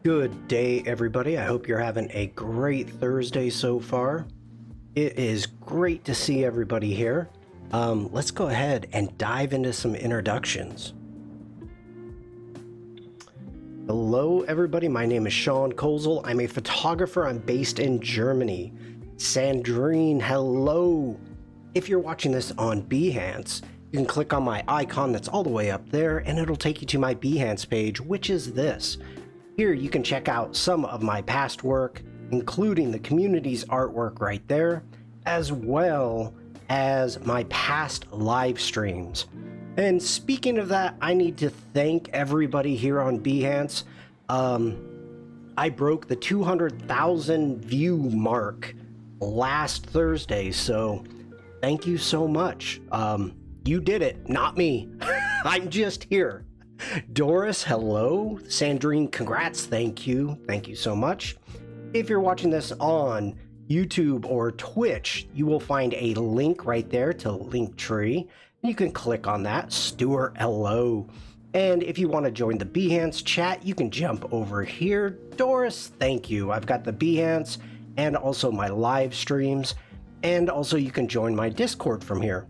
Good day, everybody. I hope you're having a great Thursday so far. It is great to see everybody here. Let's go ahead and dive into some introductions. Hello, everybody. My name is Shawn Kosel. I'm a photographer. I'm based in Germany. Sandrine, hello. If you're watching this on Behance, you can click on my icon that's all the way up there, and it'll take you to my Behance page, which is this. Here you can check out some of my past work, including the community's artwork right there, as well as my past live streams. And speaking of that, I need to thank everybody here on Behance. I broke the 200,000 view mark last Thursday, so thank you so much. You did it, not me. I'm just here. Doris, hello. Sandrine, congrats. Thank you. Thank you so much. If you're watching this on YouTube or Twitch, you will find a link right there to Linktree. You can click on that. Stuart, hello. And if you want to join the Behance chat, you can jump over here. Doris, thank you. I've got the Behance and also my live streams. And also you can join my Discord from here.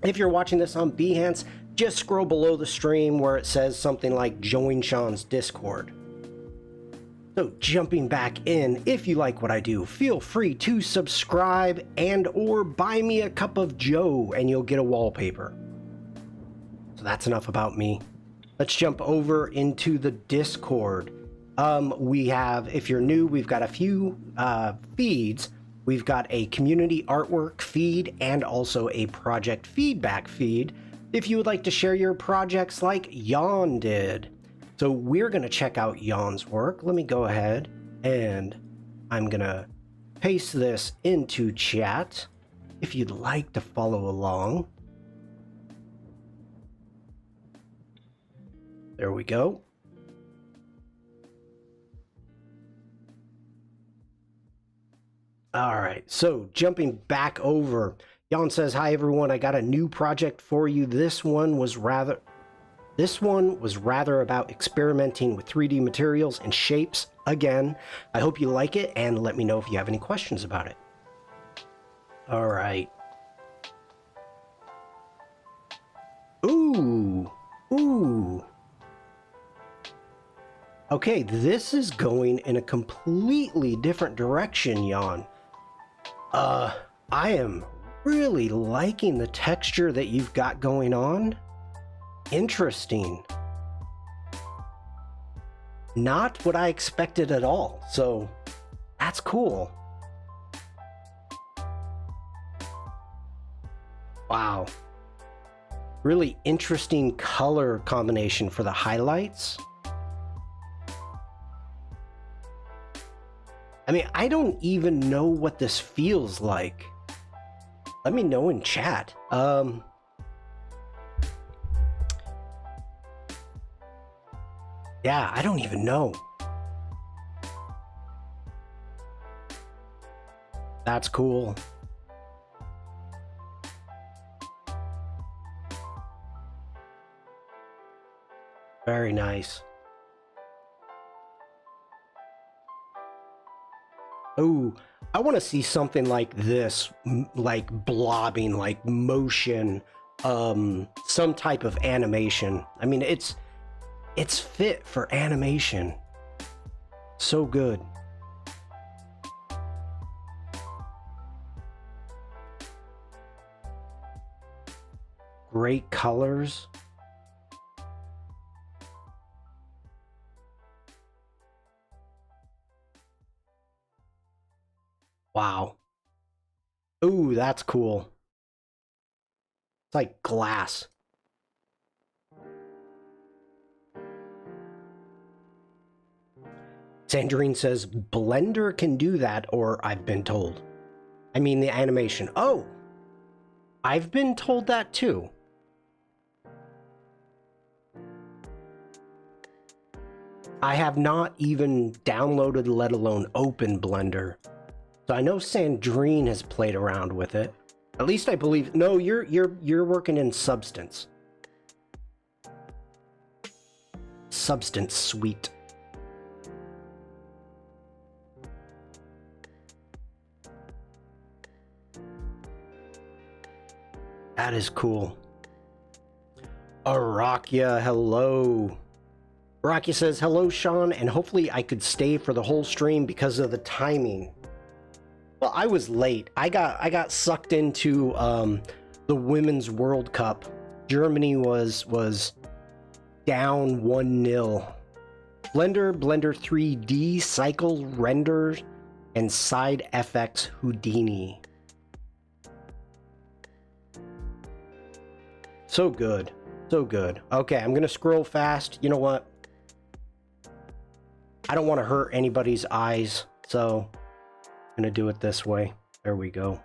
If you're watching this on Behance, just scroll below the stream where it says something like join Shawn's Discord. So jumping back in, if you like what I do, feel free to subscribe and or buy me a cup of joe and you'll get a wallpaper. So that's enough about me. Let's jump over into the Discord. We have, if you're new, we've got a few feeds. We've got a community artwork feed and also a project feedback feed if you would like to share your projects like Jan did. So we're going to check out Jan's work. Let me go ahead and I'm going to paste this into chat if you'd like to follow along. There we go. All right, so jumping back over, Jan says, "Hi everyone, I got a new project for you. This one was rather about experimenting with 3D materials and shapes. Again, I hope you like it and let me know if you have any questions about it." All right. Ooh. Okay, this is going in a completely different direction, Jan. I am really liking the texture that you've got going on. Interesting. Not what I expected at all, so that's cool. Wow. Really interesting color combination for the highlights. I mean, I don't even know what this feels like. Let me know in chat. Yeah, I don't even know. That's cool. Very nice. Oh, I want to see something like this, like blobbing, like motion, some type of animation. I mean, it's fit for animation. So good. Great colors. Wow. Ooh, that's cool. It's like glass. Sandrine says, Blender can do that, or I've been told. I mean the animation. Oh, I've been told that too. I have not even downloaded, let alone opened Blender. So I know Sandrine has played around with it. At least I believe. No, you're working in Substance. Substance Suite. That is cool. Arakia, hello. Arakia says, hello, Shawn, and hopefully I could stay for the whole stream because of the timing. Well, I was late. I got sucked into the Women's World Cup. Germany was down 1-0. Blender 3D, Cycle, Render, and Side FX Houdini. So good. So good. Okay, I'm going to scroll fast. You know what? I don't want to hurt anybody's eyes, so I'm going to do it this way. There we go.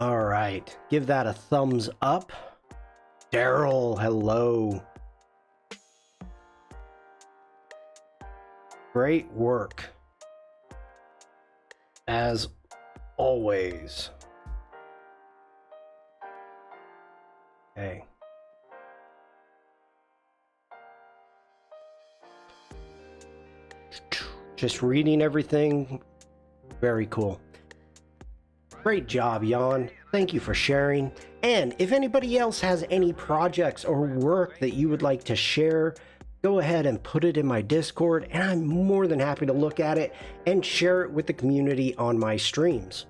All right. Give that a thumbs up. Daryl, hello. Great work. As always. Okay. Just reading everything. Very cool. Great job, Jan. Thank you for sharing. And if anybody else has any projects or work that you would like to share, go ahead and put it in my Discord, and I'm more than happy to look at it and share it with the community on my streams.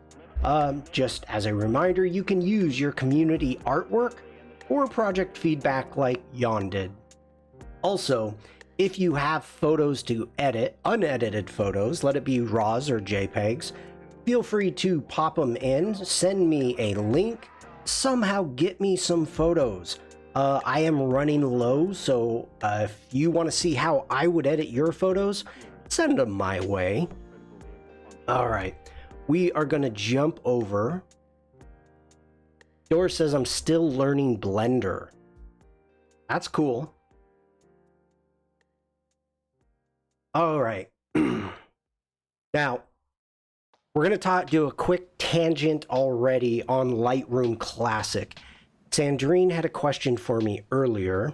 Just as a reminder, you can use your community artwork or project feedback like Jan did. Also, if you have photos to edit, unedited photos, let it be RAWs or JPEGs, feel free to pop them in, send me a link, somehow get me some photos. I am running low, so if you want to see how I would edit your photos, send them my way. All right, we are going to jump over. Doris says, I'm still learning Blender. That's cool. All right. Now, we're going to do a quick tangent already on Lightroom Classic. Sandrine had a question for me earlier.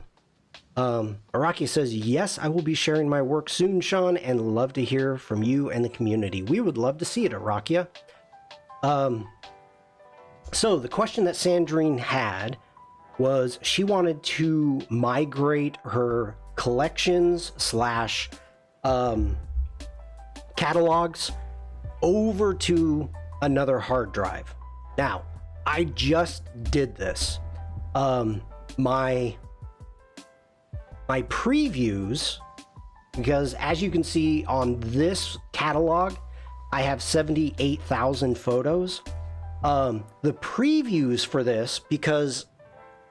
Araki says, yes, I will be sharing my work soon, Shawn, and love to hear from you and the community. We would love to see it, Arakia. So the question that Sandrine had was she wanted to migrate her collections slash catalogs over to another hard drive. Now, I just did this. My previews, because as you can see on this catalog, I have 78,000 photos. The previews for this, because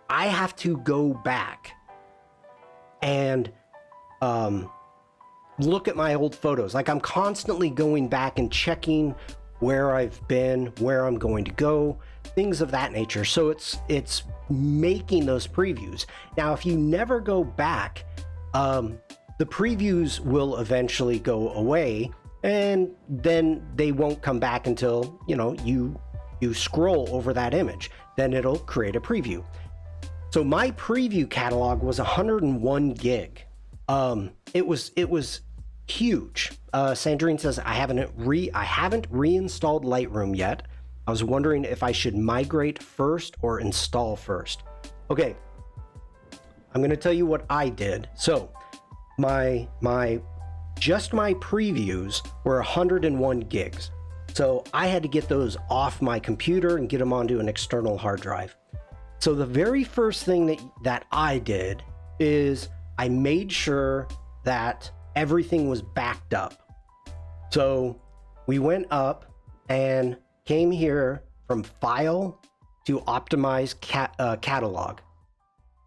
I have to go back and look at my old photos. Like, I'm constantly going back and checking where I've been, where I'm going to go, things of that nature. So it's making those previews. Now, if you never go back, the previews will eventually go away, and then they won't come back until, you know, you scroll over that image. Then it'll create a preview. So my preview catalog was 101 gig. It was huge. Sandrine says, I haven't reinstalled Lightroom yet. I was wondering if I should migrate first or install first. Okay, I'm going to tell you what I did. So my previews were 101 gigs. So I had to get those off my computer and get them onto an external hard drive. So the very first thing that I did is I made sure that everything was backed up. So we went up and came here from File to Optimize Catalog.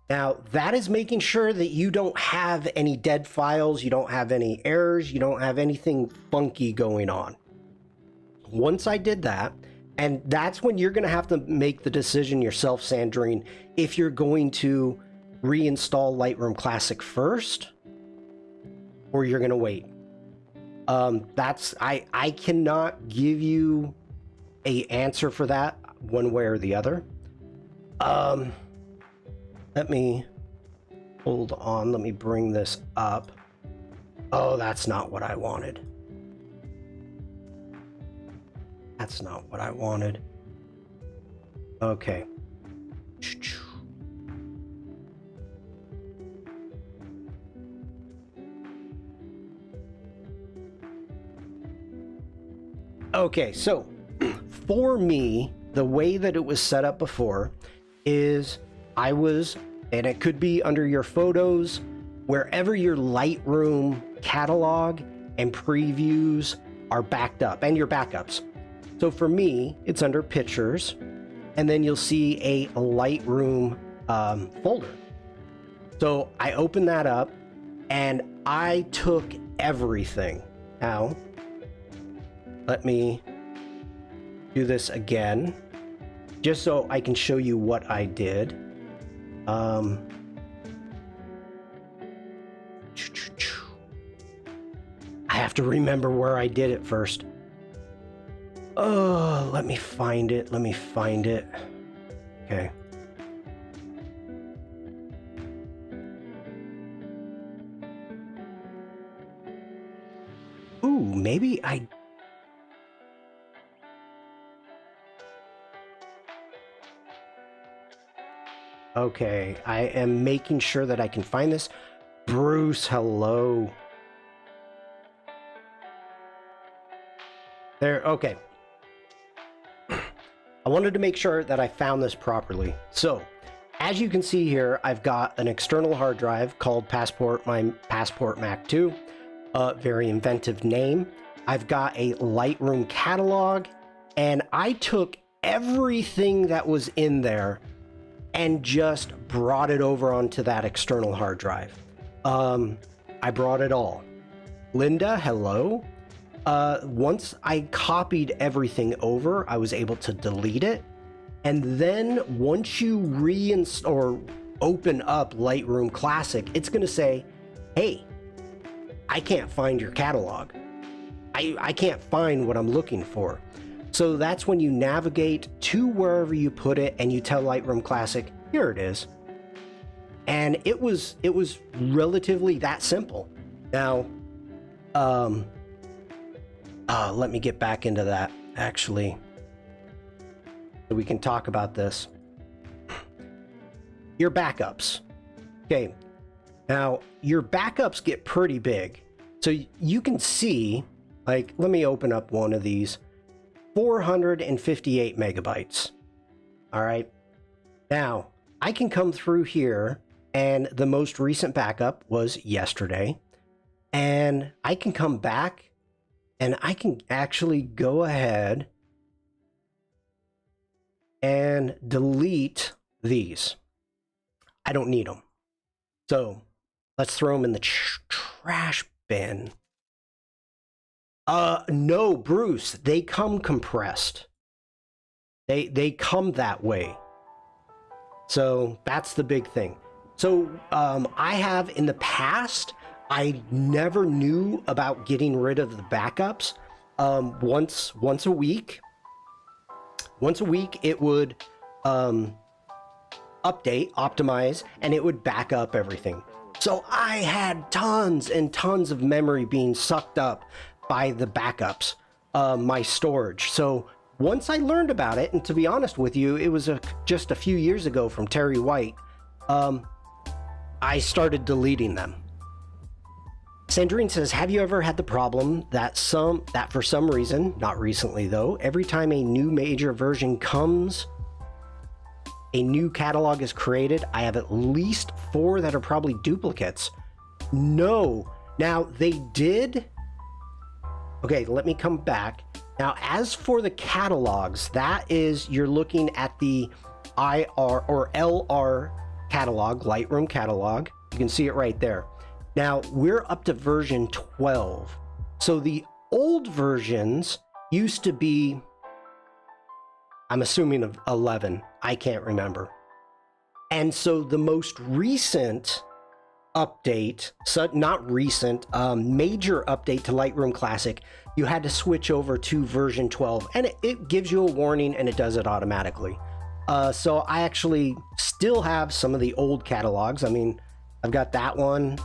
Now, that is making sure that you don't have any dead files, you don't have any errors, you don't have anything funky going on. Once I did that, and that's when you're going to have to make the decision yourself, Sandrine, if you're going to reinstall Lightroom Classic first, or you're going to wait. I cannot give you a answer for that one way or the other. Let me hold on. Let me bring this up. Oh, that's not what I wanted. That's not what I wanted. Okay. Okay, so for me, the way that it was set up before is and it could be under your photos, wherever your Lightroom catalog and previews are backed up, and your backups. So for me, it's under pictures, and then you'll see a Lightroom folder. So I opened that up and I took everything. Now, let me do this again, just so I can show you what I did. I have to remember where I did it first. Oh, let me find it. Okay. Ooh, maybe I... Okay, I am making sure that I can find this. Bruce, hello. There, okay. I wanted to make sure that I found this properly. So, as you can see here, I've got an external hard drive called my Passport Mac 2. Very inventive name. I've got a Lightroom catalog, and I took everything that was in there and just brought it over onto that external hard drive. I brought it all. Linda, hello. Once I copied everything over, I was able to delete it. And then once you reinstall or open up Lightroom Classic, it's gonna say, hey, I can't find your catalog. I can't find what I'm looking for. So that's when you navigate to wherever you put it and you tell Lightroom Classic, here it is. And it was relatively that simple. Now, let me get back into that actually, so we can talk about this. Your backups. Okay. Now, your backups get pretty big. So you can see, like, let me open up one of these. 458 megabytes. All right. Now, I can come through here, and the most recent backup was yesterday. And I can come back, and I can actually go ahead and delete these. I don't need them. So let's throw them in the trash bin. No, Bruce, they come compressed. They come that way. So that's the big thing. So I have in the past, I never knew about getting rid of the backups. Once a week it would optimize, and it would back up everything. So I had tons and tons of memory being sucked up by the backups, my storage. So once I learned about it, and to be honest with you, it was just a few years ago from Terry White, I started deleting them. Sandrine says, have you ever had the problem that for some reason, not recently though, every time a new major version comes, a new catalog is created? I have at least 4 that are probably duplicates. No. Now, they did... Okay, let me come back. Now, as for the catalogs, that is, you're looking at the IR or LR catalog, Lightroom catalog. You can see it right there. Now, we're up to version 12. So the old versions used to be, I'm assuming, of 11. I can't remember. And so the most recent update, so not recent, major update to Lightroom Classic, you had to switch over to version 12, and it gives you a warning, and it does it automatically. So I actually still have some of the old catalogs. I mean, I've got that one.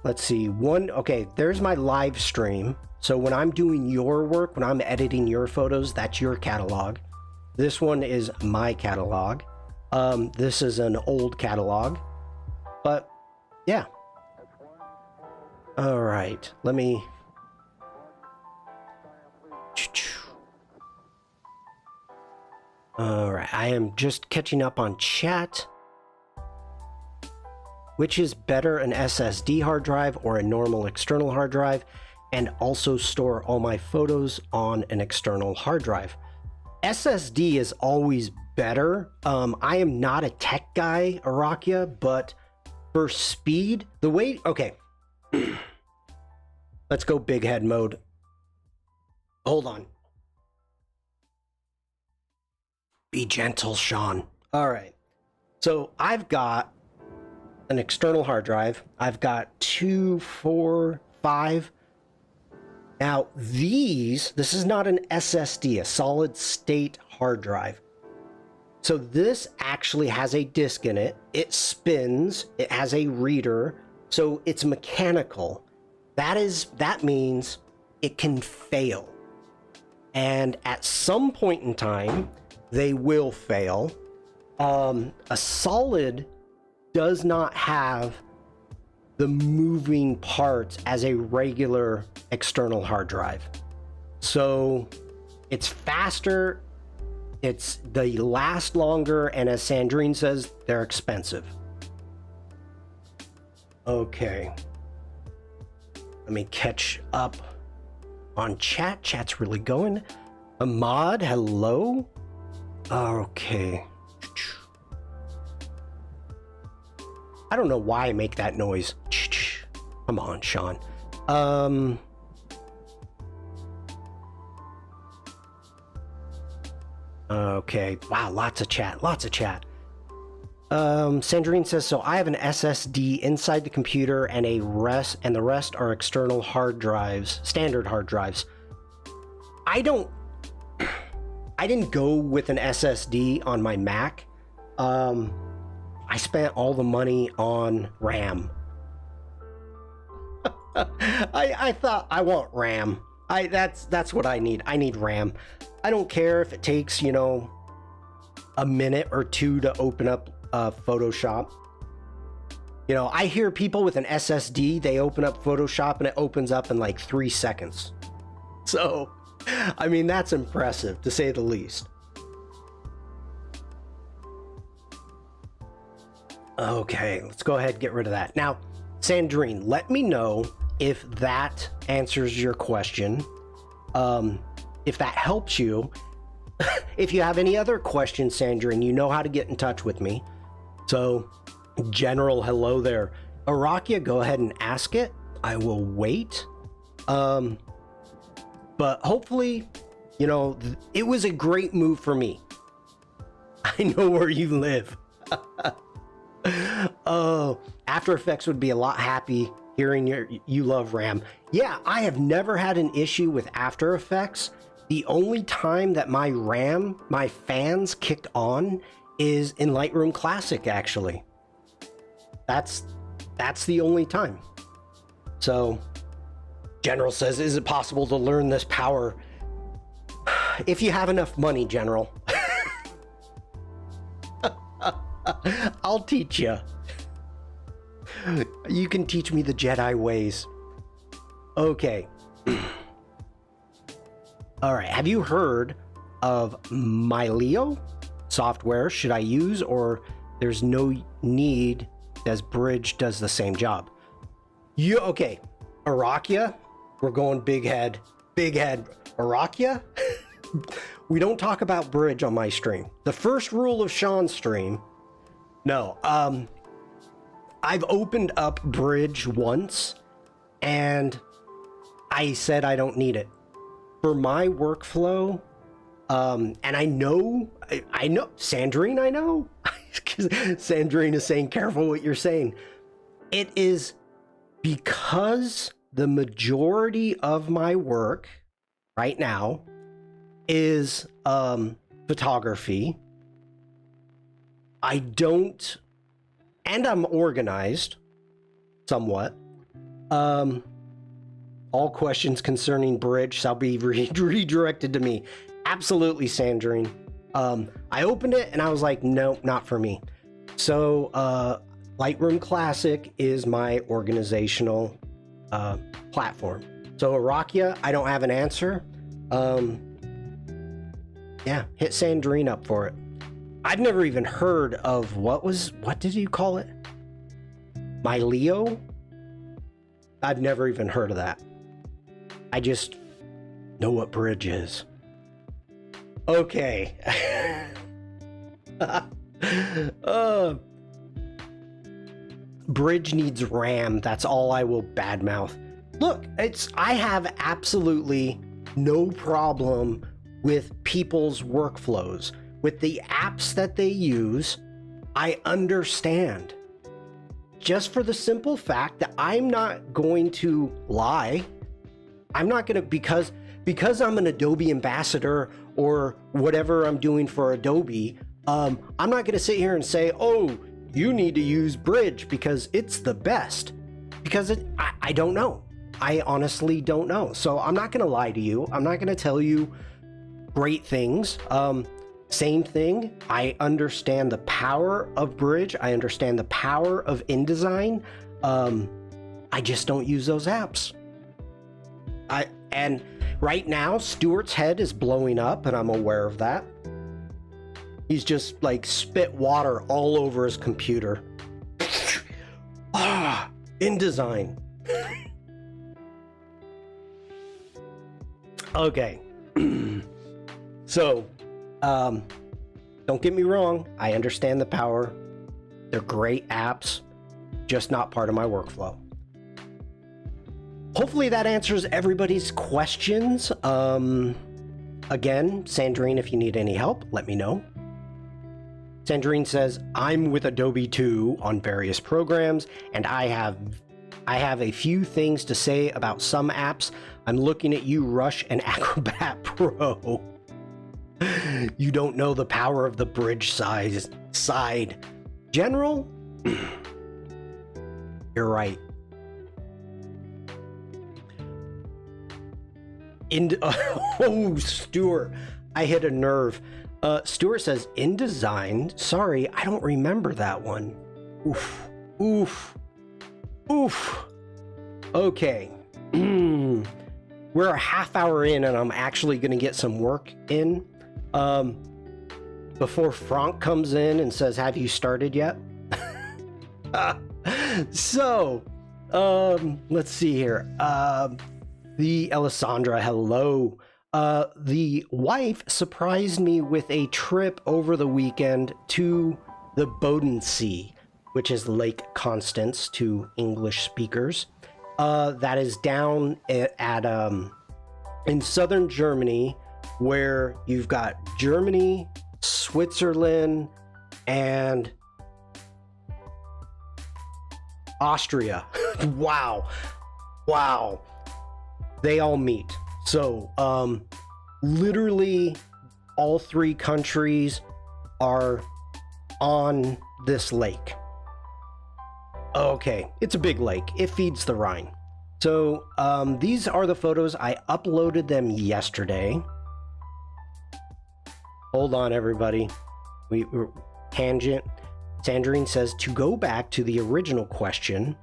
Let's see, okay, there's my live stream. So when I'm doing your work, when I'm editing your photos, that's your catalog. This one is my catalog. This is an old catalog, but yeah. All right, let me. All right, I am just catching up on chat. Which is better, an SSD hard drive or a normal external hard drive? And also store all my photos on an external hard drive. SSD is always better. I am not a tech guy, Arakia, but for speed, the way, okay. Let's go big head mode. Hold on. Be gentle, Shawn. All right. So I've got an external hard drive. I've got 2, 4, 5. Now this is not an SSD, a solid state hard drive. So this actually has a disk in it. It spins, it has a reader, so it's mechanical. That means it can fail. And at some point in time, they will fail. A solid does not have the moving parts as a regular external hard drive. So it's faster, they last longer, and as Sandrine says, they're expensive. Okay. Let me catch up on chat. Chat's really going. Ahmad, hello? Okay. I don't know why I make that noise. Come on, Shawn. Okay. Wow, lots of chat. Sandrine says, so I have an SSD inside the computer and the rest are external hard drives, standard hard drives. I didn't go with an SSD on my Mac. I spent all the money on RAM. I thought I want RAM. That's what I need. I need RAM. I don't care if it takes, a minute or two to open up Photoshop. I hear people with an SSD, they open up Photoshop and it opens up in like 3 seconds. So, I mean, that's impressive to say the least. Okay, let's go ahead and get rid of that. Now, Sandrine, let me know if that answers your question. If that helps you. If you have any other questions, Sandrine, you know how to get in touch with me. So, General, hello there. Arakia, go ahead and ask it. I will wait. But hopefully, it was a great move for me. I know where you live. Oh, After Effects would be a lot happy hearing you love RAM. Yeah, I have never had an issue with After Effects. The only time that my fans kicked on is in Lightroom Classic, actually. That's the only time. So, General says, is it possible to learn this power? If you have enough money, General. I'll teach you. You can teach me the Jedi ways. Okay. All right. Have you heard of Mylio software? Should I use, or there's no need as Bridge does the same job? Okay. Arakia, we're going big head. Arakia, we don't talk about Bridge on my stream. The first rule of Shawn's stream. No, I've opened up Bridge once and I said I don't need it for my workflow. And I know, Sandrine, I know. Sandrine is saying, careful what you're saying. It is because the majority of my work right now is photography. And I'm organized somewhat. All questions concerning bridge shall be redirected to me. Absolutely, Sandrine. I opened it and I was like, no, not for me. So Lightroom Classic is my organizational platform. So Arakia, I don't have an answer. Yeah, hit Sandrine up for it. I've never even heard of what did you call it? My Leo? I've never even heard of that. I just know what bridge is. Okay. Bridge needs RAM. That's all I will badmouth. Look, I have absolutely no problem with people's workflows. With the apps that they use, I understand. Just for the simple fact that I'm not going to lie. I'm not going to, because I'm an Adobe ambassador or whatever I'm doing for Adobe, I'm not going to sit here and say, oh, you need to use Bridge because it's the best. Because I don't know. I honestly don't know. So I'm not going to lie to you. I'm not going to tell you great things. Same thing. I understand the power of Bridge. I understand the power of InDesign. I just don't use those apps. And right now, Stuart's head is blowing up, and I'm aware of that. He's just like spit water all over his computer. InDesign. Okay. So, don't get me wrong. I understand the power. They're great apps, just not part of my workflow. Hopefully that answers everybody's questions. Again, Sandrine, if you need any help, let me know. Sandrine says, I'm with Adobe too on various programs, and I have a few things to say about some apps. I'm looking at you, Rush and Acrobat Pro. You don't know the power of the bridge side. General, you're right. Oh, Stuart, I hit a nerve. Stuart says, InDesign? Sorry, I don't remember that one. Oof, oof, oof. Okay. We're a half hour in and I'm actually going to get some work in. Before Frank comes in and says, have you started yet? So, let's see here. The Alessandra, hello. The wife surprised me with a trip over the weekend to the Bodensee, which is Lake Constance to English speakers. That is down at in southern Germany, where you've got Germany, Switzerland, and Austria. Wow. They all meet. So, literally all three countries are on this lake. Okay, it's a big lake. It feeds the Rhine. So, these are the photos. I uploaded them yesterday. Hold on, everybody. Tangent. Sandrine says, to go back to the original question,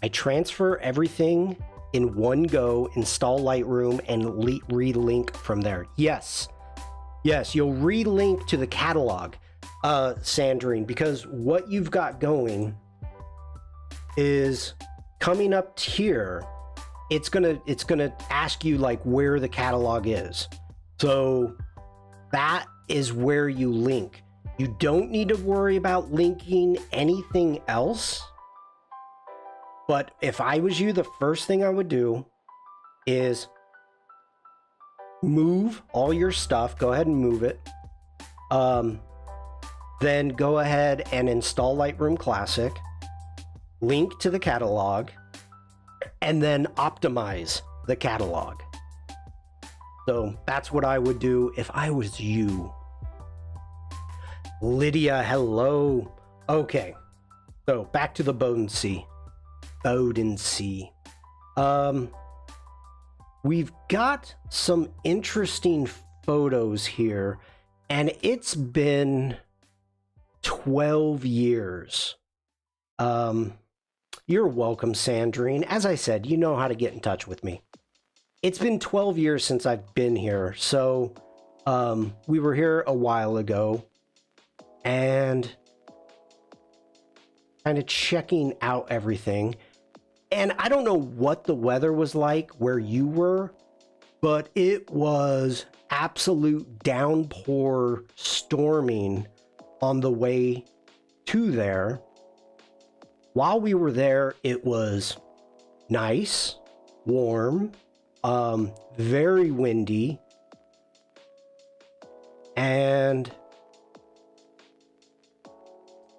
I transfer everything in one go, install Lightroom, and relink from there. Yes, you'll relink to the catalog, Sandrine, because what you've got going is coming up here. It's gonna ask you like where the catalog is. So that is where you link. You don't need to worry about linking anything else. But if I was you, the first thing I would do is move all your stuff. Go ahead and move it. Then go ahead and install Lightroom Classic, link to the catalog, and then optimize the catalog. So that's what I would do if I was you. Lydia, hello. Okay, so back to the Bodensee. we've got some interesting photos here, and it's been 12 years. You're welcome, Sandrine. As I said, you know how to get in touch with me. It's been 12 years since I've been here, so we were here a while ago, and kind of checking out everything. And I don't know what the weather was like where you were, but it was absolute downpour storming on the way to there. While we were there, it was nice, warm, very windy, and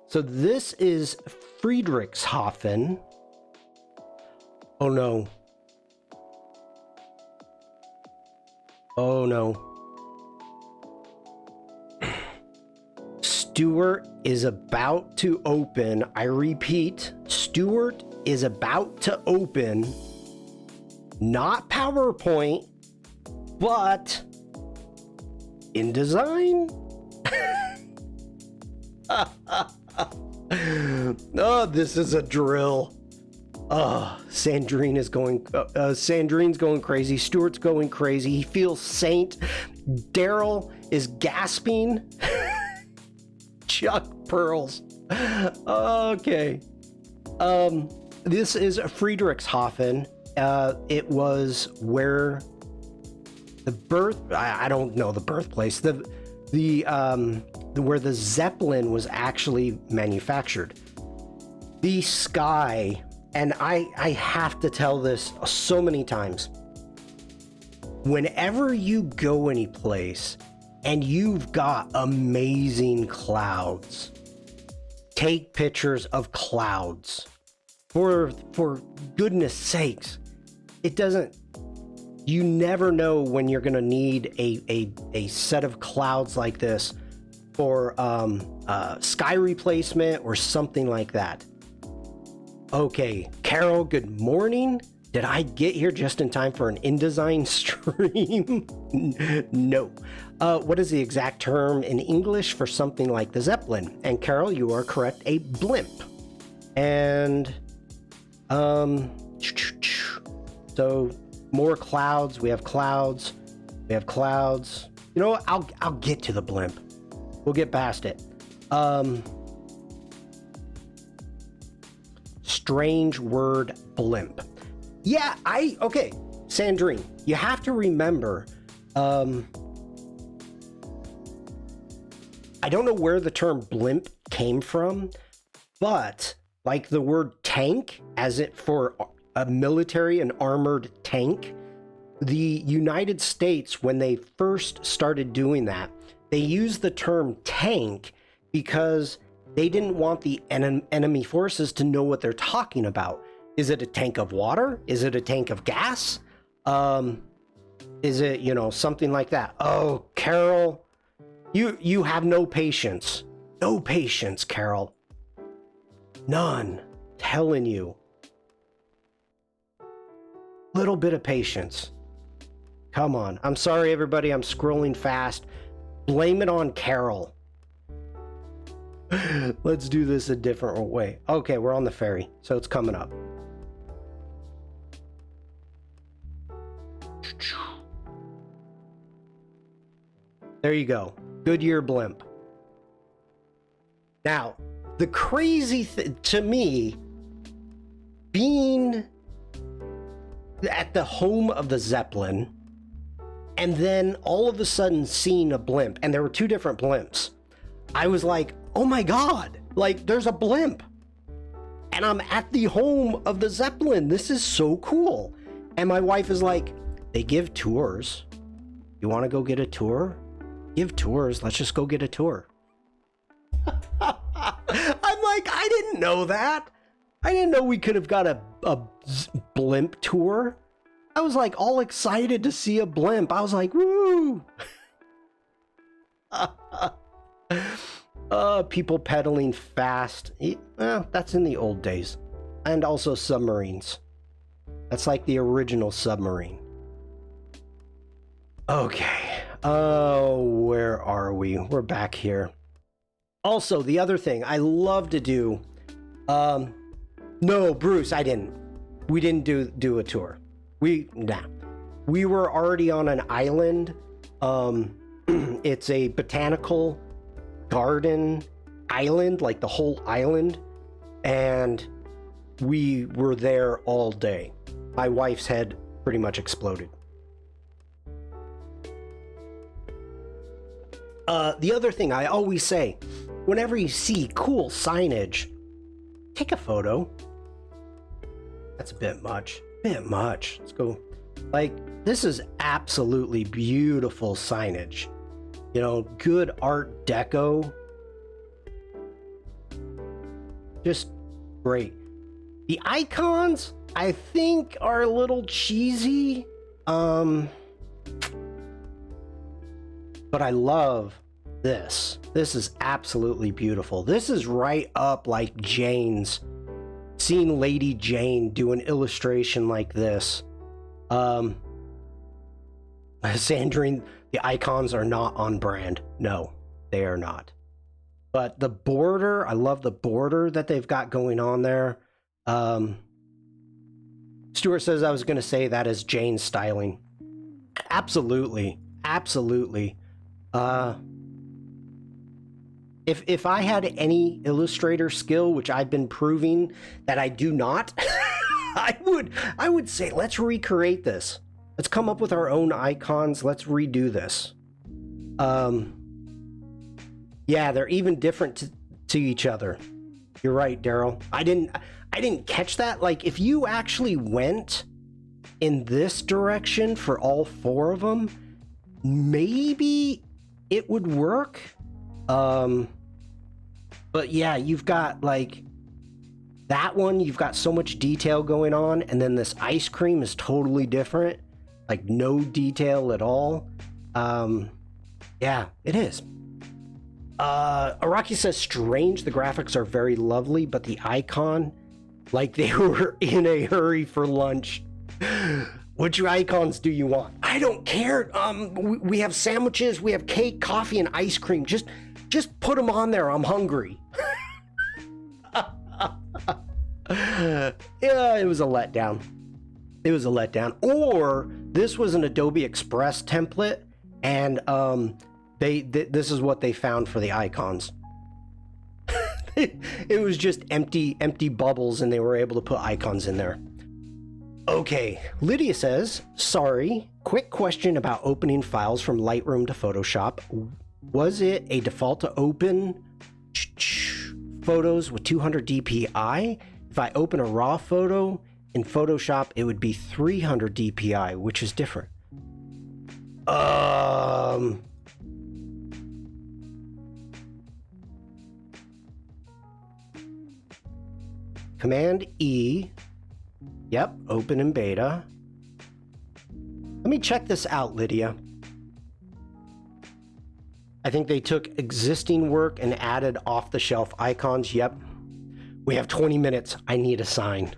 so this is Friedrichshafen. Oh no. Oh no. Stuart is about to open. I repeat, Stuart is about to open. Not PowerPoint, but InDesign. Oh, this is a drill. Oh, Sandrine's going crazy. Stuart's going crazy. He feels saint. Daryl is gasping. Chuck pearls. Okay. This is Friedrichshafen. It was where I don't know the birthplace. Where the Zeppelin was actually manufactured. The sky, and I have to tell this so many times. Whenever you go any place and you've got amazing clouds, take pictures of clouds. For goodness sakes, you never know when you're gonna need a set of clouds like this for sky replacement or something like that. Okay, Carol, good morning. Did I get here just in time for an InDesign stream? No. What is the exact term in English for something like the Zeppelin? And Carol, you are correct, a blimp. And so more clouds. We have clouds. We have clouds. You know what? I'll get to the blimp. We'll get past it. Strange word, blimp. Yeah, okay, Sandrine, you have to remember, I don't know where the term blimp came from, but like the word tank, as it for a military, an armored tank, the United States, when they first started doing that, they used the term tank because they didn't want the enemy forces to know what they're talking about. Is it a tank of water? Is it a tank of gas? Is it, something like that? Oh, Carol, you have no patience. No patience, Carol. None. Telling you. Little bit of patience. Come on. I'm sorry, everybody. I'm scrolling fast. Blame it on Carol. Let's do this a different way. Okay, we're on the ferry, so it's coming up. There you go. Goodyear blimp. Now, the crazy thing to me, being at the home of the Zeppelin, and then all of a sudden seeing a blimp, and there were two different blimps. I was like, oh my God, like there's a blimp. And I'm at the home of the Zeppelin. This is so cool. And my wife is like, they give tours. You want to go get a tour? Give tours. Let's just go get a tour. I'm like, I didn't know that. I didn't know we could have got a blimp tour. I was like all excited to see a blimp. I was like, woo. People pedaling fast. Well, that's in the old days. And also submarines. That's like the original submarine. Okay. Oh, where are we? We're back here. Also, the other thing I love to do, no, Bruce, I didn't. We didn't do a tour. We were already on an island. It's a botanical garden island, like the whole island, and we were there all day. My wife's head pretty much exploded. The other thing I always say, whenever you see cool signage, take a photo. That's a bit much. Let's go. Like, this is absolutely beautiful signage. You know, good Art Deco. Just great. The icons, I think, are a little cheesy. But I love this. This is absolutely beautiful. This is right up like Jane's. Seeing Lady Jane do an illustration like this. Sandrine, the icons are not on brand. No, they are not. But the border, I love the border that they've got going on there. Stuart says I was going to say that is Jane's styling. Absolutely. Absolutely. If I had any illustrator skill, which I've been proving that I do not, I would say let's recreate this. Let's come up with our own icons. Let's redo this. Yeah, they're even different to each other. You're right, Daryl. I didn't catch that. Like, if you actually went in this direction for all four of them, maybe it would work. But yeah, you've got like that one, you've got so much detail going on, and then this ice cream is totally different, like no detail at all. Yeah, it is. Araki says strange, the graphics are very lovely, but the icon, like they were in a hurry for lunch. Which icons do you want? I don't care. We have sandwiches, we have cake, coffee, and ice cream. Just put them on there. I'm hungry. Yeah, it was a letdown. It was a letdown. Or this was an Adobe Express template, and this is what they found for the icons. It was just empty bubbles, and they were able to put icons in there. Okay, Lydia says, sorry, quick question about opening files from Lightroom to Photoshop. Was it a default to open photos with 200 dpi? If I open a raw photo in Photoshop, it would be 300 dpi, which is different. Command E. Yep, open in beta. Let me check this out, Lydia. I think they took existing work and added off-the-shelf icons. Yep. We have 20 minutes. I need a sign.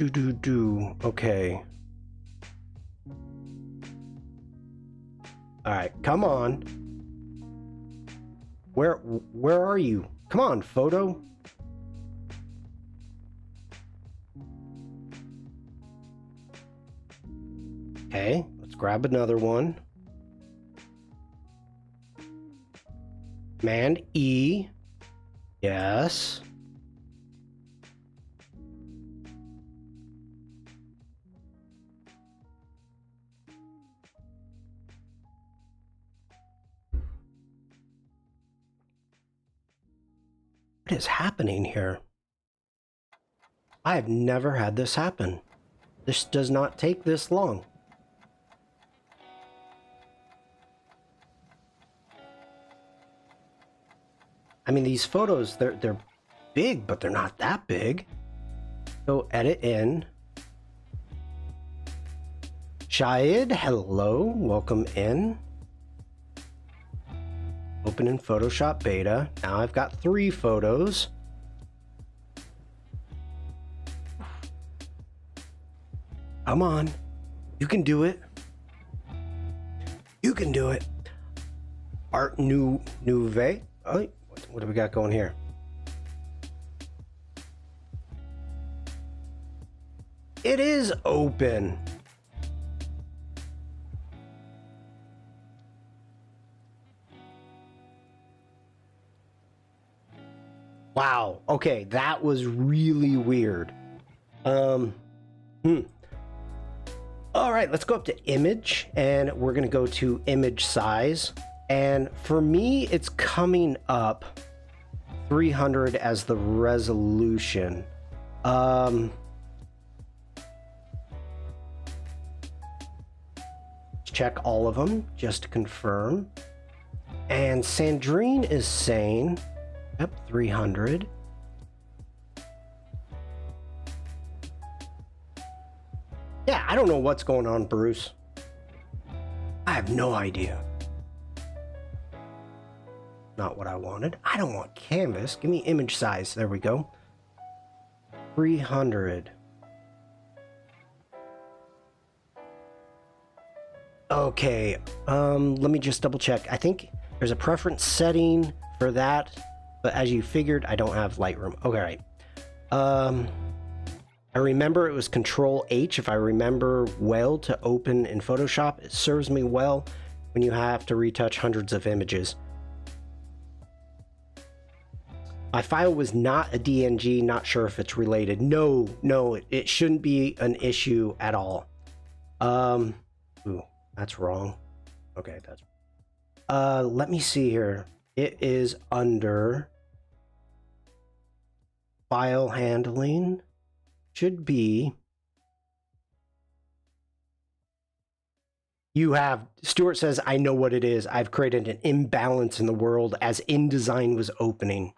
Okay. All right, come on. Where are you? Come on, photo. Okay, let's grab another one. Command E. Yes. What is happening here? I have never had this happen. This does not take this long. I mean, these photos, they're big, but they're not that big. Go edit in. Shahid, hello, welcome in. Open in Photoshop beta. Now I've got 3 photos. Come on. You can do it. You can do it. Art Nouveau. Oh, what do we got going here? It is open. Wow. Okay, that was really weird. All right, let's go up to image, and we're gonna go to image size. And for me, it's coming up 300 as the resolution. Check all of them just to confirm. And Sandrine is saying, yep, 300. Yeah, I don't know what's going on, Bruce. I have no idea. Not what I wanted. I don't want canvas. Give me image size. There we go. 300. Okay, let me just double check. I think there's a preference setting for that, but as you figured, I don't have Lightroom. Okay, right. I remember it was Control H, if I remember well, to open in Photoshop. It serves me well when you have to retouch hundreds of images. My file was not a DNG, not sure if it's related. No, it shouldn't be an issue at all. Ooh, that's wrong. Okay, that's... let me see here. It is under file handling. Should be... You have... Stuart says, I know what it is. I've created an imbalance in the world as InDesign was opening.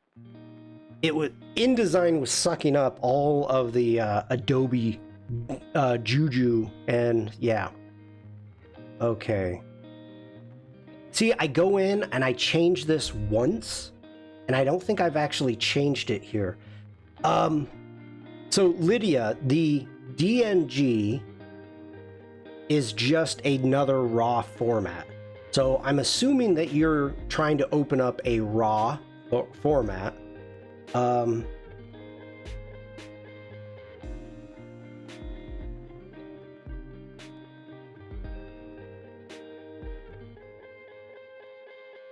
InDesign was sucking up all of the Adobe juju, and yeah. Okay. See, I go in and I change this once, and I don't think I've actually changed it here. So Lydia, the DNG is just another raw format. So I'm assuming that you're trying to open up a raw format.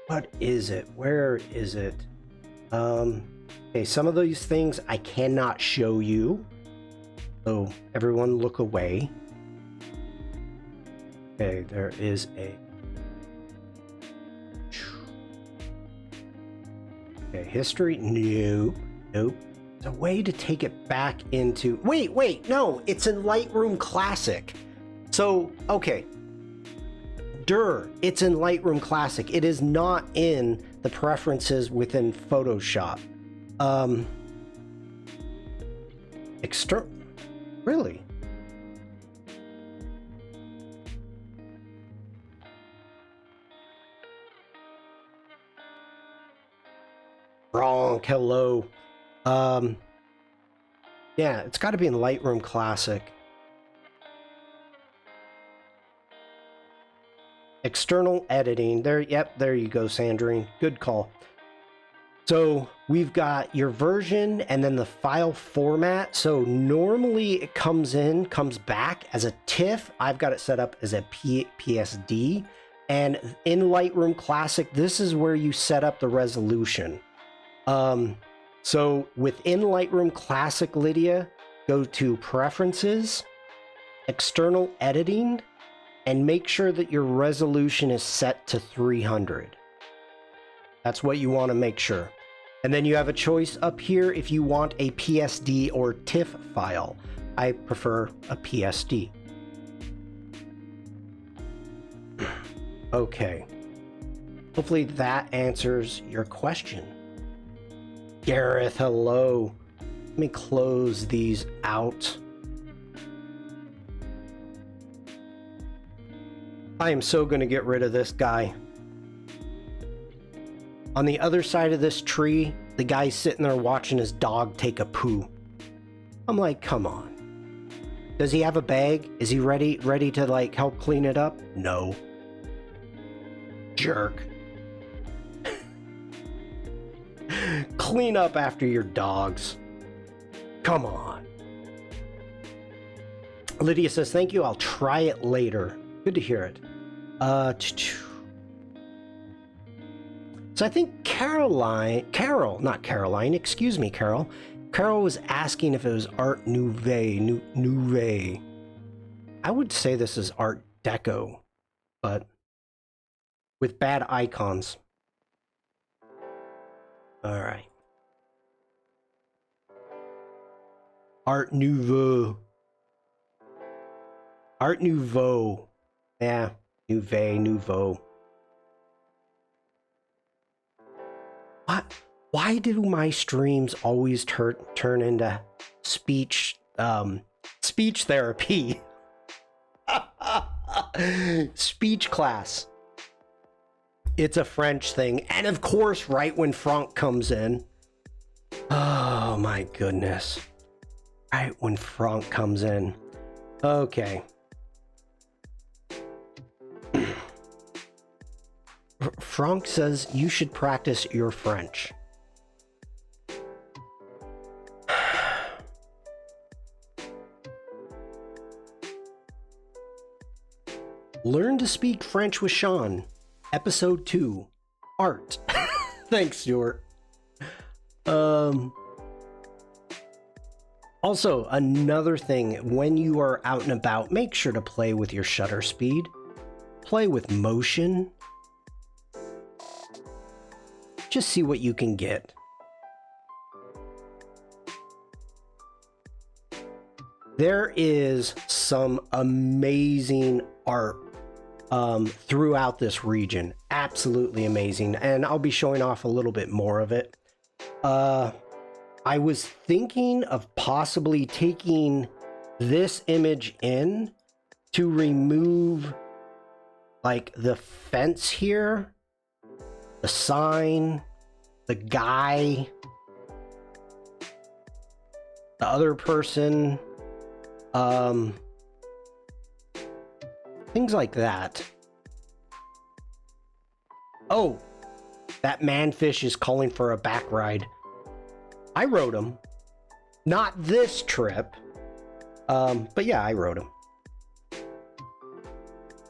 What is it? Where is it? Okay, some of these things I cannot show you. So everyone look away. Okay, there is a... Okay, history, nope. It's a way to take it back into... Wait, no, it's in Lightroom Classic. So, okay. It's in Lightroom Classic. It is not in the preferences within Photoshop. Really? Wrong, hello. Yeah, it's got to be in Lightroom Classic. External editing. There, yep, there you go, Sandrine. Good call. So we've got your version and then the file format. So normally it comes back as a TIFF. I've got it set up as a PSD. And in Lightroom Classic, this is where you set up the resolution. So within Lightroom Classic, Lydia, go to Preferences, External Editing, and make sure that your resolution is set to 300. That's what you want to make sure. And then you have a choice up here if you want a PSD or TIFF file. I prefer a PSD. Okay. Hopefully that answers your question. Gareth, hello. Let me close these out. I am so going to get rid of this guy. On the other side of this tree, the guy's sitting there watching his dog take a poo. I'm like, come on. Does he have a bag? Is he ready to like help clean it up? No. Jerk. Clean up after your dogs. Come on. Lydia says, thank you. I'll try it later. Good to hear it. So I think Carol was asking if it was Art Nouveau. I would say this is Art Deco, but with bad icons. All right. Art Nouveau. Art Nouveau. Yeah, Nouveau. What? Why do my streams always turn into speech therapy? Speech class. It's a French thing. And of course, right when Franck comes in. Oh my goodness. Right when Franck comes in. Okay. Franck says you should practice your French. Learn to speak French with Shawn. Episode 2. Art. Thanks, Stuart. Also, another thing, when you are out and about, make sure to play with your shutter speed. Play with motion. Just see what you can get. There is some amazing art throughout this region. Absolutely amazing. And I'll be showing off a little bit more of it. I was thinking of possibly taking this image in to remove like the fence here, the sign, the guy, the other person, things like that. Oh, that manfish is calling for a back ride. I rode him. Not this trip. But yeah, I rode him.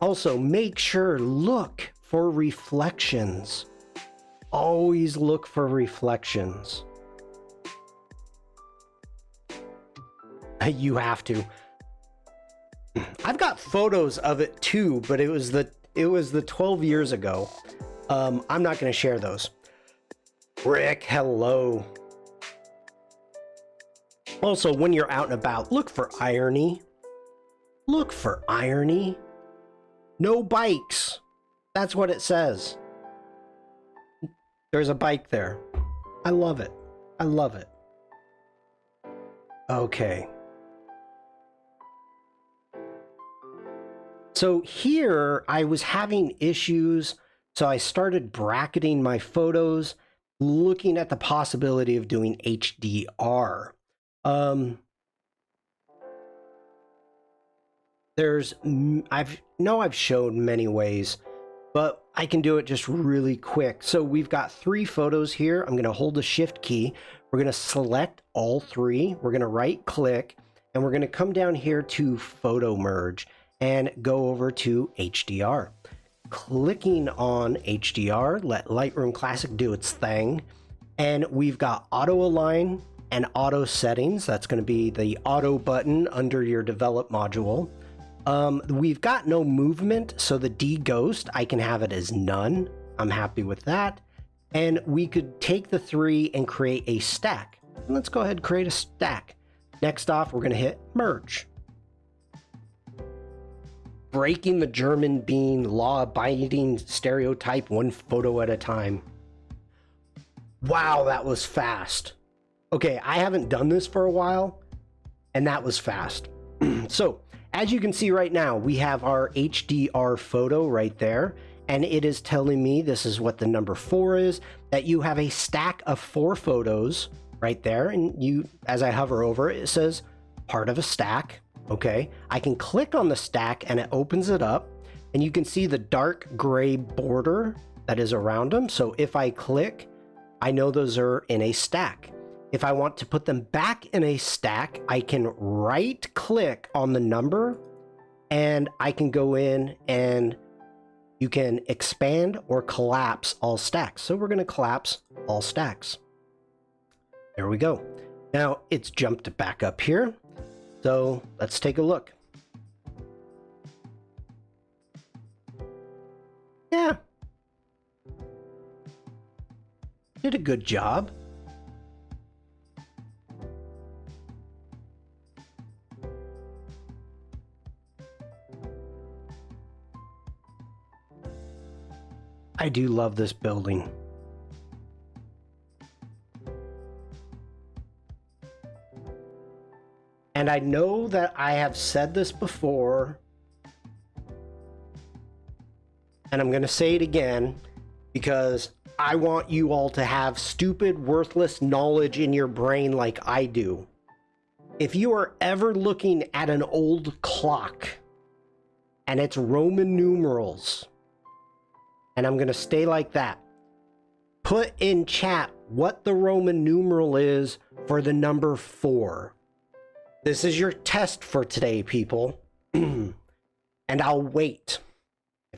Also, make sure, look for reflections. Always look for reflections. You have to. I've got photos of it too, but it was the 12 years ago. I'm not going to share those. Rick, hello. Also, when you're out and about, look for irony. Look for irony. No bikes. That's what it says. There's a bike there. I love it. I love it. Okay. So here I was having issues, so I started bracketing my photos, looking at the possibility of doing HDR. I've shown many ways, but I can do it just really quick. So we've got 3 photos here. I'm going to hold the shift key. We're going to select all 3. We're going to right click and we're going to come down here to photo merge and go over to HDR. Clicking on HDR, let Lightroom Classic do its thing. And we've got auto align and auto settings. That's going to be the auto button under your develop module. We've got no movement, so the deghost, I can have it as none. I'm happy with that. And we could take the 3 and create a stack. Let's go ahead and create a stack. Next off, we're going to hit merge. Breaking the German being law-abiding stereotype, 1 photo at a time. Wow, that was fast. Okay, I haven't done this for a while, and that was fast. So, as you can see right now, we have our HDR photo right there, and it is telling me, this is what the number 4 is, that you have a stack of 4 photos right there, and you, as I hover over it, it says part of a stack. okay? I can click on the stack and it opens it up, and you can see the dark gray border that is around them. So if I click, I know those are in a stack. If I want to put them back in a stack, I can right click on the number and I can go in and you can expand or collapse all stacks. So we're going to collapse all stacks. There we go. Now it's jumped back up here. So let's take a look. Yeah. Did a good job. I do love this building. And I know that I have said this before, and I'm going to say it again because I want you all to have stupid, worthless knowledge in your brain like I do. If you are ever looking at an old clock and it's Roman numerals, and I'm going to stay like that, put in chat what the Roman numeral is for the number 4. This is your test for today, people. And I'll wait.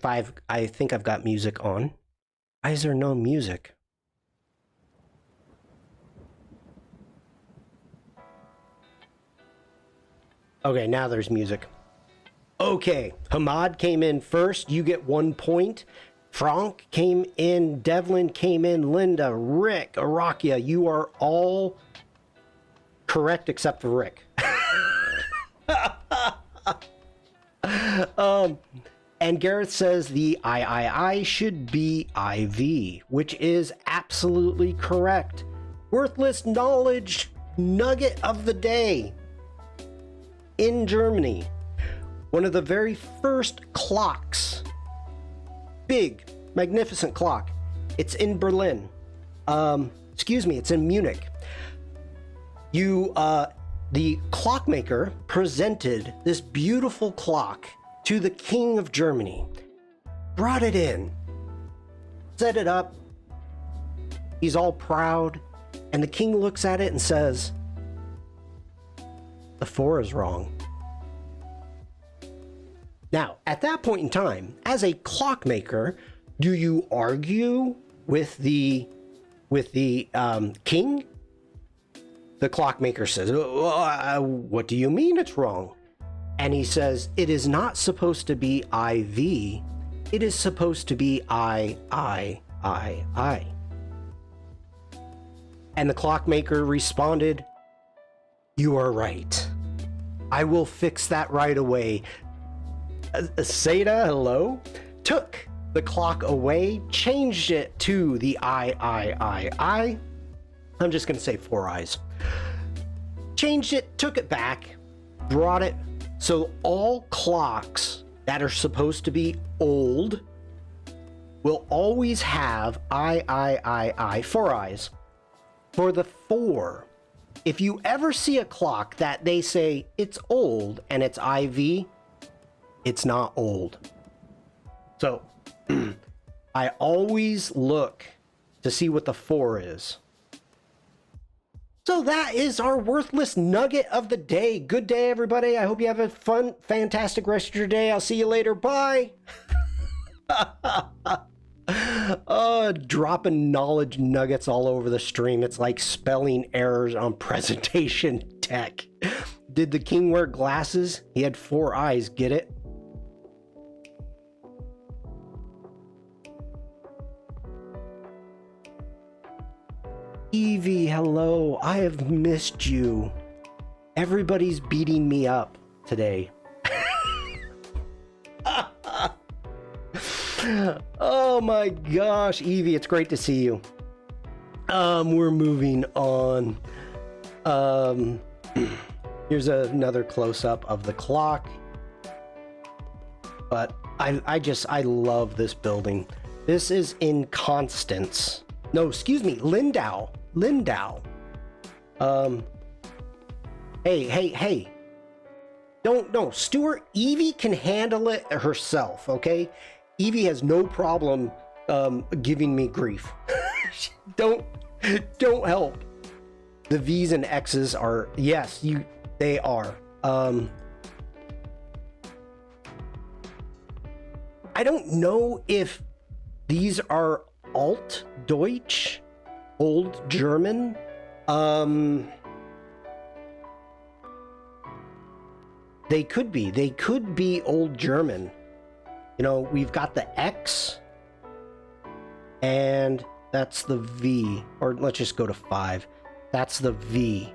I think I've got music on. Why is there no music? Okay, now there's music. Okay, Hamad came in first. You get 1 point. Frank came in. Devlin came in. Linda, Rick, Arakia, you are all correct except for Rick. And Gareth says the I should be IV, which is absolutely correct. Worthless knowledge nugget of the day. In Germany, one of the very first clocks, big, magnificent clock, it's in Berlin. It's in Munich. The clockmaker presented this beautiful clock to the King of Germany, brought it in, set it up. He's all proud, and the king looks at it and says, "The 4 is wrong." Now, at that point in time, as a clockmaker, do you argue with the king? The clockmaker says, "What do you mean it's wrong?" And he says, "It is not supposed to be IV. It is supposed to be I. And the clockmaker responded, "You are right. I will fix that right away." Seda, hello, took the clock away, changed it to the I. I'm just going to say 4 eyes. Changed it, took it back, brought it. So all clocks that are supposed to be old will always have I, 4 eyes. For the 4, if you ever see a clock that they say it's old and it's IV, it's not old. So I always look to see what the 4 is. So that is our worthless nugget of the day. Good day, everybody. I hope you have a fun, fantastic rest of your day. I'll see you later. Bye. Dropping knowledge nuggets all over the stream. It's like spelling errors on presentation tech. Did the king wear glasses? He had 4 eyes. Get it? Evie, hello. I have missed you. Everybody's beating me up today. Oh my gosh, Evie, it's great to see you. We're moving on. Here's another close-up of the clock. But I love this building. This is in Constance. No, excuse me, Lindau. Hey. Don't, no, Stuart, Evie can handle it herself, okay? Evie has no problem giving me grief. Don't help. The V's and X's are, yes, they are. I don't know if these are Altdeutsch, Old German. They could be Old German. You know, we've got the X, and that's the V, or let's just go to 5. That's the V.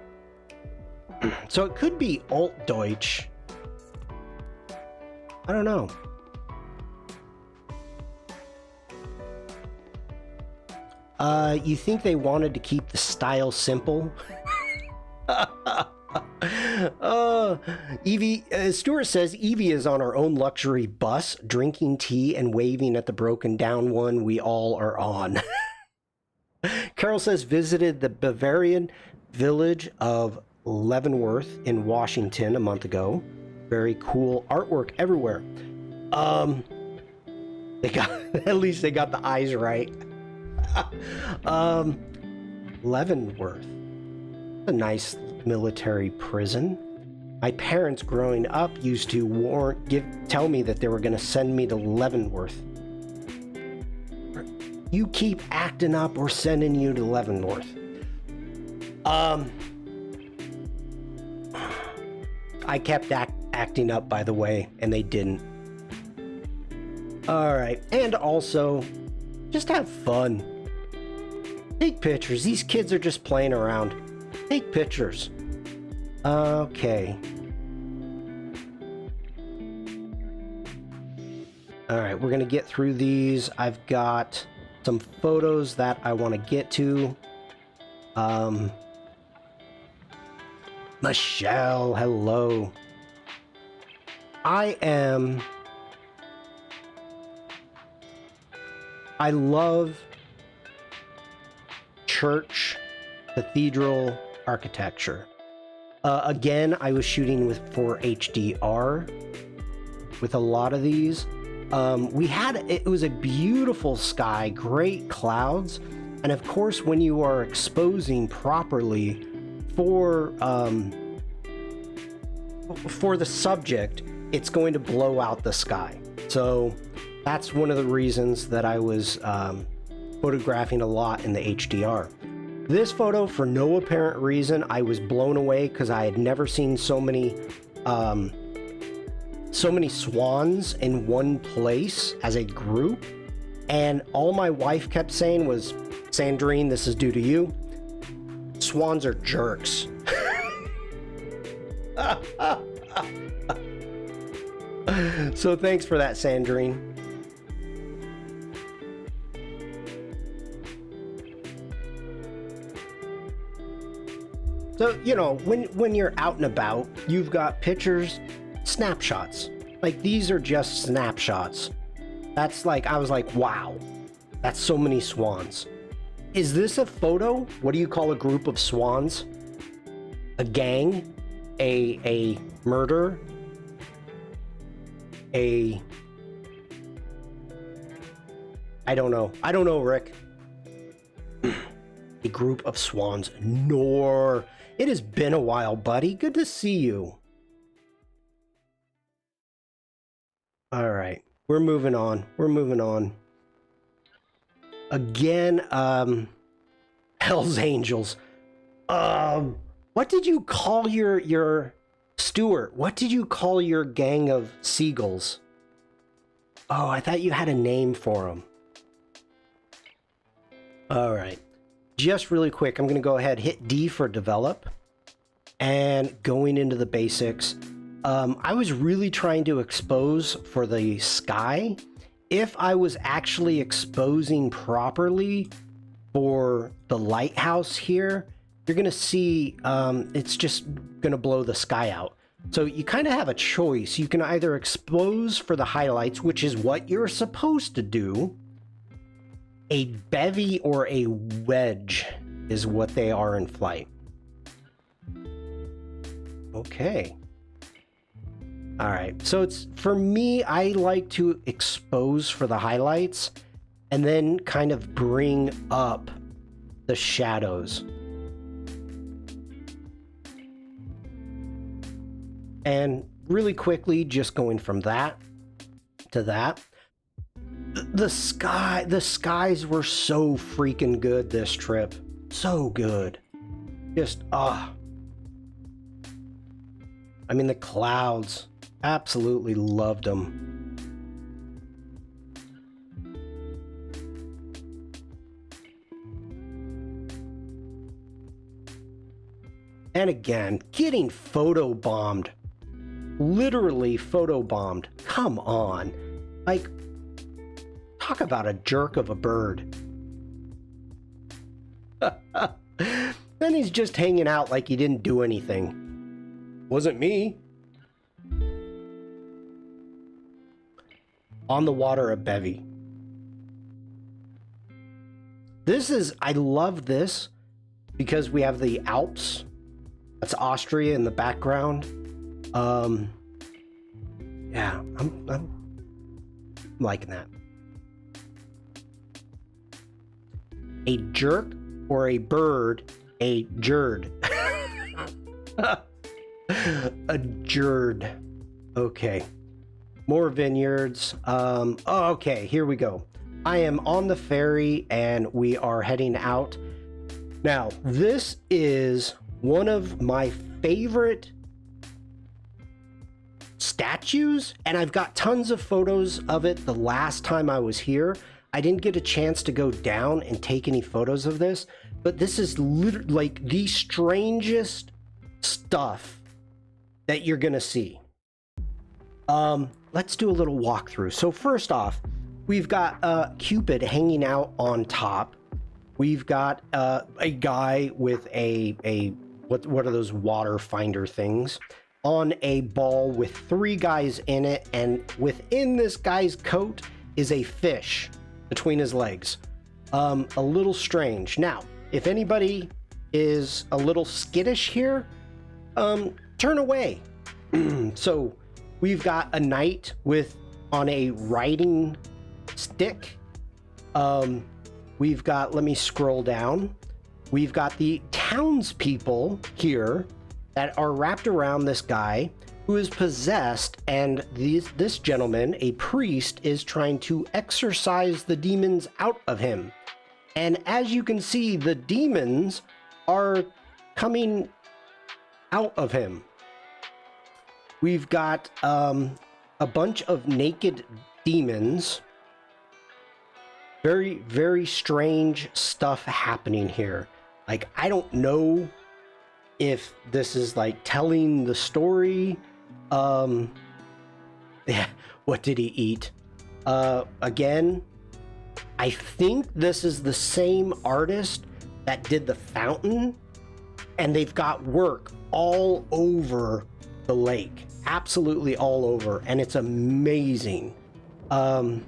So it could be Altdeutsch. I don't know. You think they wanted to keep the style simple? Evie, Stuart says Evie is on our own luxury bus, drinking tea and waving at the broken down one we all are on. Carol says visited the Bavarian village of Leavenworth in Washington a month ago. Very cool artwork everywhere. They got, at least they got the eyes right. Leavenworth, a nice military prison. My parents growing up used to tell me that they were going to send me to Leavenworth. You keep acting up, we're sending you to Leavenworth. I kept acting up, by the way, and they didn't. All right, and also, just have fun. Take pictures. These kids are just playing around. Take pictures. Okay. All right, we're gonna get through these. I've got some photos that I want to get to. Michelle, hello. I love church, cathedral architecture. Again, I was shooting for HDR with a lot of these. It was a beautiful sky, great clouds, and of course, when you are exposing properly for the subject, it's going to blow out the sky. So that's one of the reasons that I was photographing a lot in the HDR. This photo, for no apparent reason, I was blown away because I had never seen so many swans in one place as a group, and all my wife kept saying was, Sandrine, this is due to you. Swans are jerks. So thanks for that, Sandrine. So, you know, when you're out and about, you've got pictures, snapshots. Like, these are just snapshots. That's like, I was like, wow, that's so many swans. Is this a photo? What do you call a group of swans? A gang? A murder? I don't know. I don't know, Rick. A group of swans. Nor. It has been a while, buddy. Good to see you. All right. We're moving on. We're moving on. Again, Hell's Angels. What did you call your Stuart? What did you call your gang of seagulls? Oh, I thought you had a name for them. All right. Just really quick, I'm going to go ahead, hit D for develop, and going into the basics. I was really trying to expose for the sky. If I was actually exposing properly for the lighthouse here, you're going to see it's just going to blow the sky out. So you kind of have a choice. You can either expose for the highlights, which is what you're supposed to do. A bevy or a wedge is what they are in flight. Okay. All right, so it's, for me, I like to expose for the highlights and then kind of bring up the shadows. And really quickly, just going from that to that. The skies were so freaking good this trip. So good. Just, I mean, the clouds, absolutely loved them. And again, getting photo bombed. Literally photo bombed. Come on. Like, talk about a jerk of a bird. Then he's just hanging out like he didn't do anything. Wasn't me. On the water, a bevy. This is, I love this because we have the Alps. That's Austria in the background. Yeah, I'm liking that. A jerk or a bird, a jerd. A jerd. Okay. More vineyards. Oh, okay, here we go. I am on the ferry and we are heading out. Now, this is one of my favorite statues, and I've got tons of photos of it the last time I was here. I didn't get a chance to go down and take any photos of this, but this is literally like the strangest stuff that you're gonna see. Let's do a little walkthrough. So first off, we've got Cupid hanging out on top. We've got a guy with a what are those water finder things on a ball with 3 guys in it, and within this guy's coat is a fish between his legs. A little strange. Now, if anybody is a little skittish here, turn away. So we've got a knight on a riding stick. We've got, let me scroll down. We've got the townspeople here that are wrapped around this guy who is possessed, and this gentleman, a priest, is trying to exorcise the demons out of him. And as you can see, the demons are coming out of him. We've got a bunch of naked demons. Very, very strange stuff happening here. Like, I don't know if this is like telling the story. Yeah, what did he eat? Again, I think this is the same artist that did the fountain, and they've got work all over the lake, absolutely all over, and it's amazing. And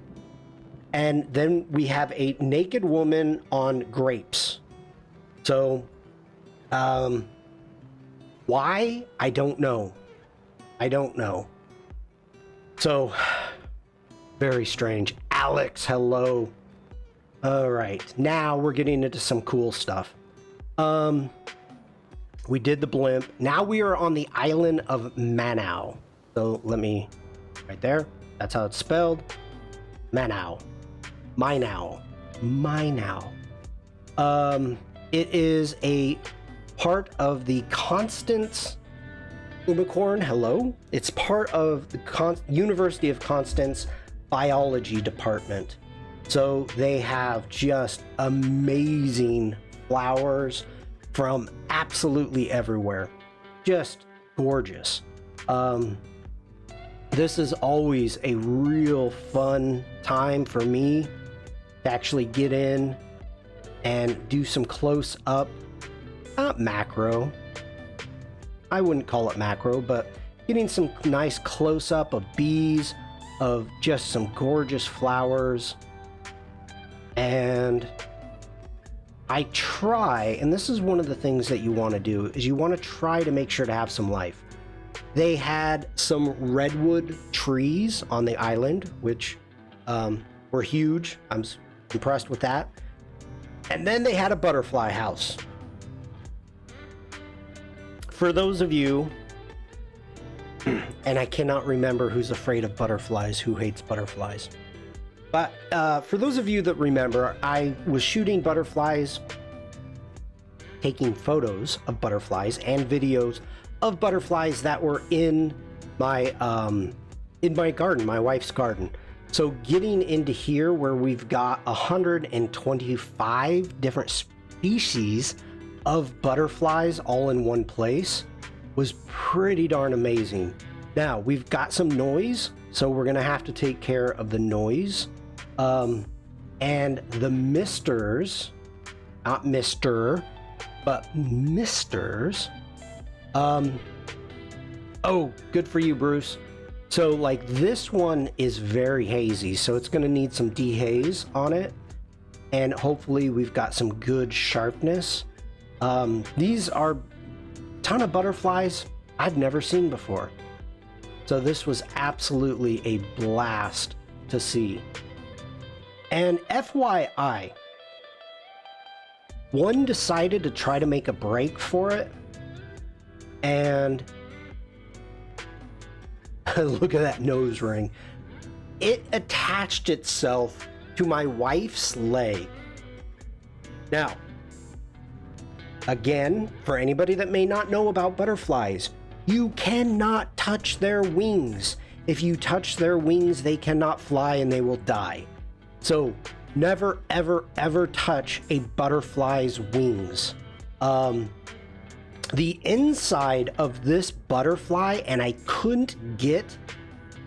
then we have a naked woman on grapes. So, why? I don't know. I don't know. So, very strange. Alex, hello. All right, now we're getting into some cool stuff. We did the blimp. Now we are on the island of Manau. So let me, right there. That's how it's spelled. Manau. Minau. It is a part of the Constance Unicorn. Hello. It's part of the University of Constance biology department. So they have just amazing flowers from absolutely everywhere. Just gorgeous. This is always a real fun time for me to actually get in and do some close up, not macro. I wouldn't call it macro, but getting some nice close up of bees, of just some gorgeous flowers. And I try, and this is one of the things that you want to do, is you want to try to make sure to have some life. They had some redwood trees on the island, which were huge. I'm impressed with that. And then they had a butterfly house. For those of you, and I cannot remember who's afraid of butterflies, who hates butterflies. But for those of you that remember, I was shooting butterflies, taking photos of butterflies and videos of butterflies that were in my garden, my wife's garden. So getting into here where we've got 125 different species of butterflies all in one place was pretty darn amazing. Now we've got some noise, so we're gonna have to take care of the noise. And the misters, not Mr., but misters. Oh, good for you, Bruce. So like this one is very hazy, so it's gonna need some dehaze on it. And hopefully we've got some good sharpness. These are a ton of butterflies I've never seen before. So this was absolutely a blast to see. And FYI, one decided to try to make a break for it, and look at that nose ring. It attached itself to my wife's leg. Now, again, for anybody that may not know about butterflies, you cannot touch their wings. If you touch their wings, they cannot fly and they will die. So never, ever, ever touch a butterfly's wings. The inside of this butterfly, and I couldn't get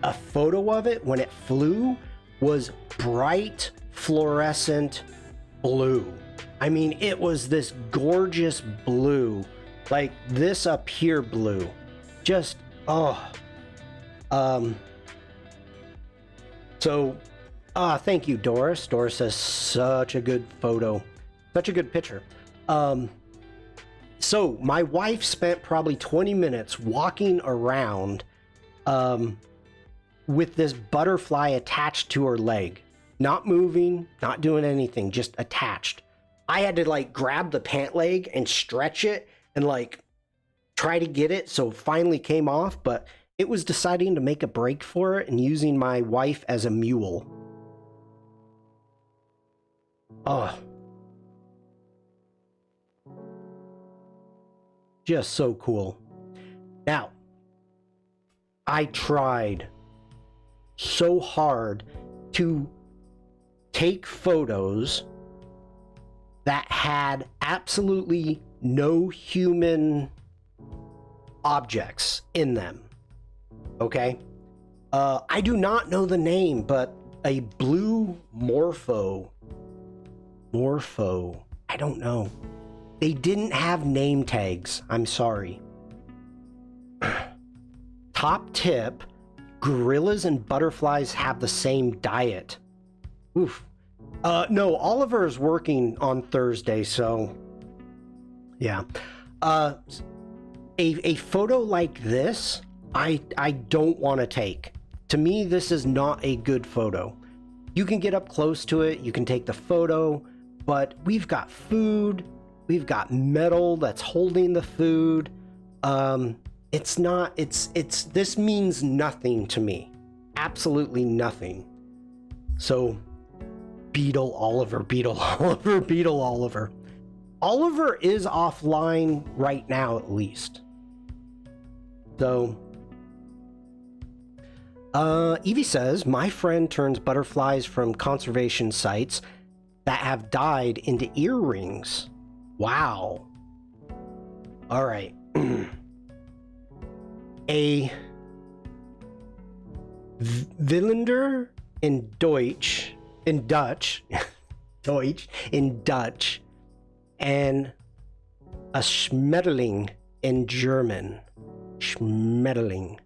a photo of it when it flew, was bright fluorescent blue. I mean, it was this gorgeous blue, like this up here blue. Just, oh. Thank you, Doris. Doris says such a good photo, such a good picture. So my wife spent probably 20 minutes walking around with this butterfly attached to her leg, not moving, not doing anything, just attached. I had to like grab the pant leg and stretch it and like try to get it, so it finally came off, but it was deciding to make a break for it and using my wife as a mule. Oh. Just so cool. Now, I tried so hard to take photos that had absolutely no human objects in them. Okay? I do not know the name, but a blue morpho, I don't know. They didn't have name tags. I'm sorry. Top tip, gorillas and butterflies have the same diet. Oof. No, Oliver is working on Thursday, so yeah. A photo like this, I don't want to take. To me, this is not a good photo. You can get up close to it, you can take the photo, but we've got food, we've got metal that's holding the food. This means nothing to me. Absolutely nothing. So, Beetle Oliver. Oliver is offline right now, at least. So, Evie says, my friend turns butterflies from conservation sites that have died into earrings. Wow. All right. A Villander in Dutch, and a Schmetterling in German. Schmetterling.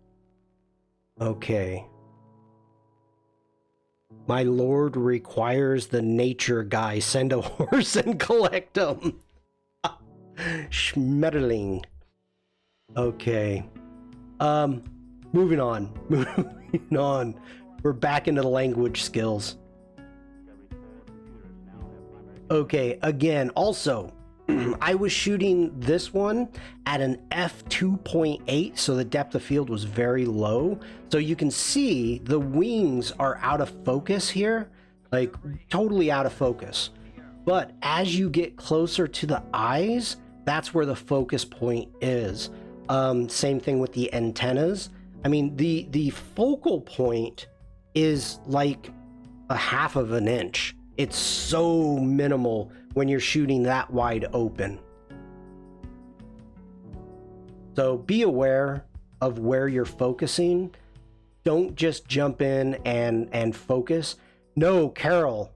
Okay. My lord requires the nature guy send a horse and collect him. Schmetterling. Okay. Moving on. Moving on. We're back into the language skills. Okay, again, also, I was shooting this one at an f2.8, so the depth of field was very low. So you can see the wings are out of focus here, like totally out of focus. But as you get closer to the eyes, that's where the focus point is. Same thing with the antennas. I mean, the focal point is like a half of an inch. It's so minimal when you're shooting that wide open. So be aware of where you're focusing. Don't just jump in and focus. No, Carol,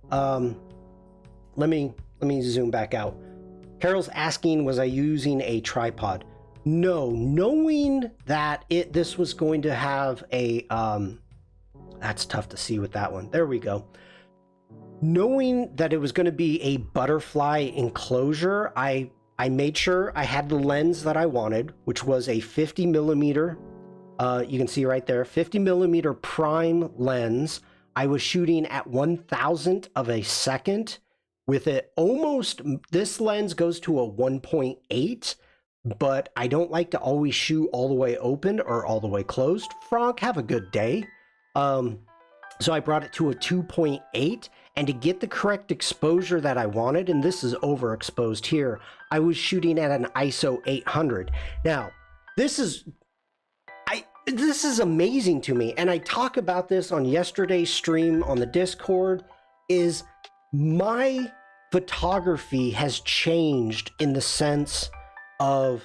let me zoom back out. Carol's asking, was I using a tripod? No, knowing that this was going to have a that's tough to see with that one. There we go. Knowing that it was going to be a butterfly enclosure, I made sure I had the lens that I wanted, which was a 50 millimeter. You can see right there, 50 millimeter prime lens. I was shooting at 1,000th of a second with it almost, this lens goes to a 1.8, but I don't like to always shoot all the way open or all the way closed. Frank, have a good day. So I brought it to a 2.8, and to get the correct exposure that I wanted, and this is overexposed here, I was shooting at an ISO 800. Now, this is amazing to me, and I talk about this on yesterday's stream on the Discord, is my photography has changed in the sense of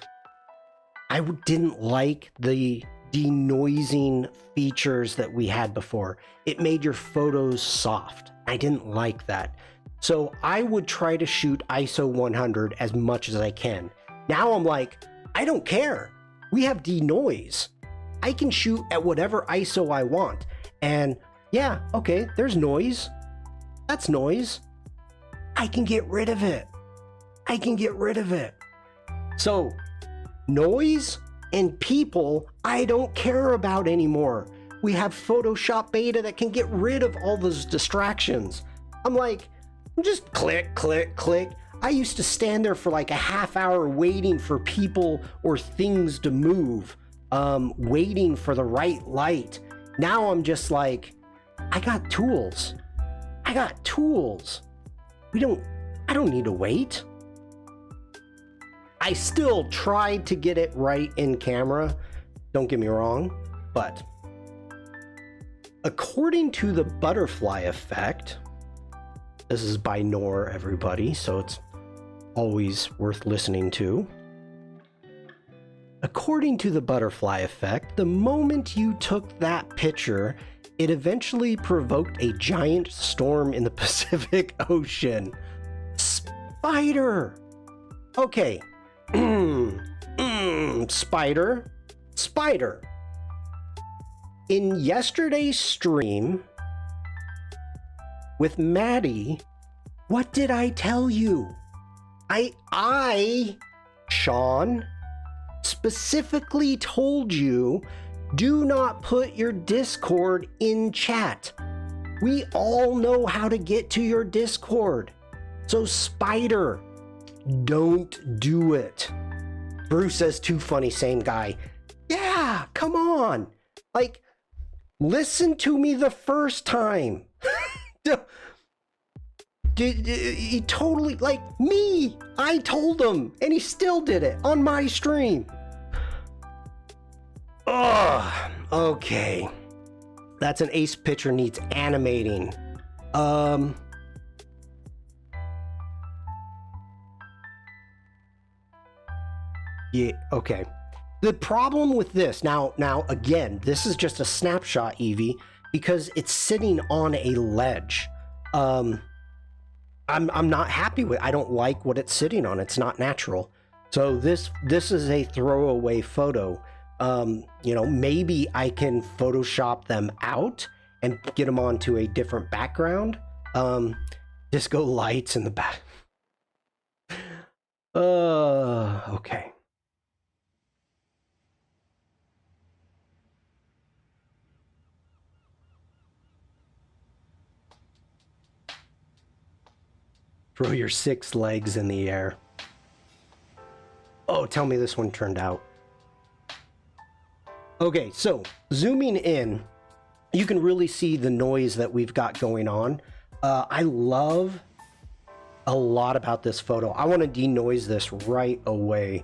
I didn't like the denoising features that we had before. It made your photos soft. I didn't like that. So I would try to shoot ISO 100 as much as I can. Now I'm like, I don't care. We have denoise. I can shoot at whatever ISO I want. And yeah, okay, there's noise. That's noise. I can get rid of it. I can get rid of it. So noise and people, I don't care about anymore. We have Photoshop beta that can get rid of all those distractions. I'm like, just click, click, click. I used to stand there for like a half hour waiting for people or things to move, waiting for the right light. Now I'm just like, I got tools. I got tools. I don't need to wait. I still tried to get it right in camera, don't get me wrong, but according to the butterfly effect, this is by Noor, everybody, so it's always worth listening to. According to the butterfly effect, the moment you took that picture, it eventually provoked a giant storm in the Pacific Ocean. Spider! Okay. Spider. In yesterday's stream with Maddie, what did I tell you? I, Shawn, specifically told you, do not put your Discord in chat. We all know how to get to your Discord. So Spider, don't do it. Bruce says, too funny, same guy. Yeah, come on. Like, listen to me the first time. He totally, like me, I told him, and he still did it on my stream. Ugh, okay. That's an ace picture needs animating. Yeah, okay. The problem with this, now again, this is just a snapshot, Evie, because it's sitting on a ledge. I'm not happy with it. I don't like what it's sitting on. It's not natural. So this is a throwaway photo. You know, maybe I can Photoshop them out and get them onto a different background. Disco lights in the back. Okay. Throw your 6 legs in the air. Oh, tell me this one turned out. Okay, so zooming in, you can really see the noise that we've got going on. I love a lot about this photo. I want to denoise this right away.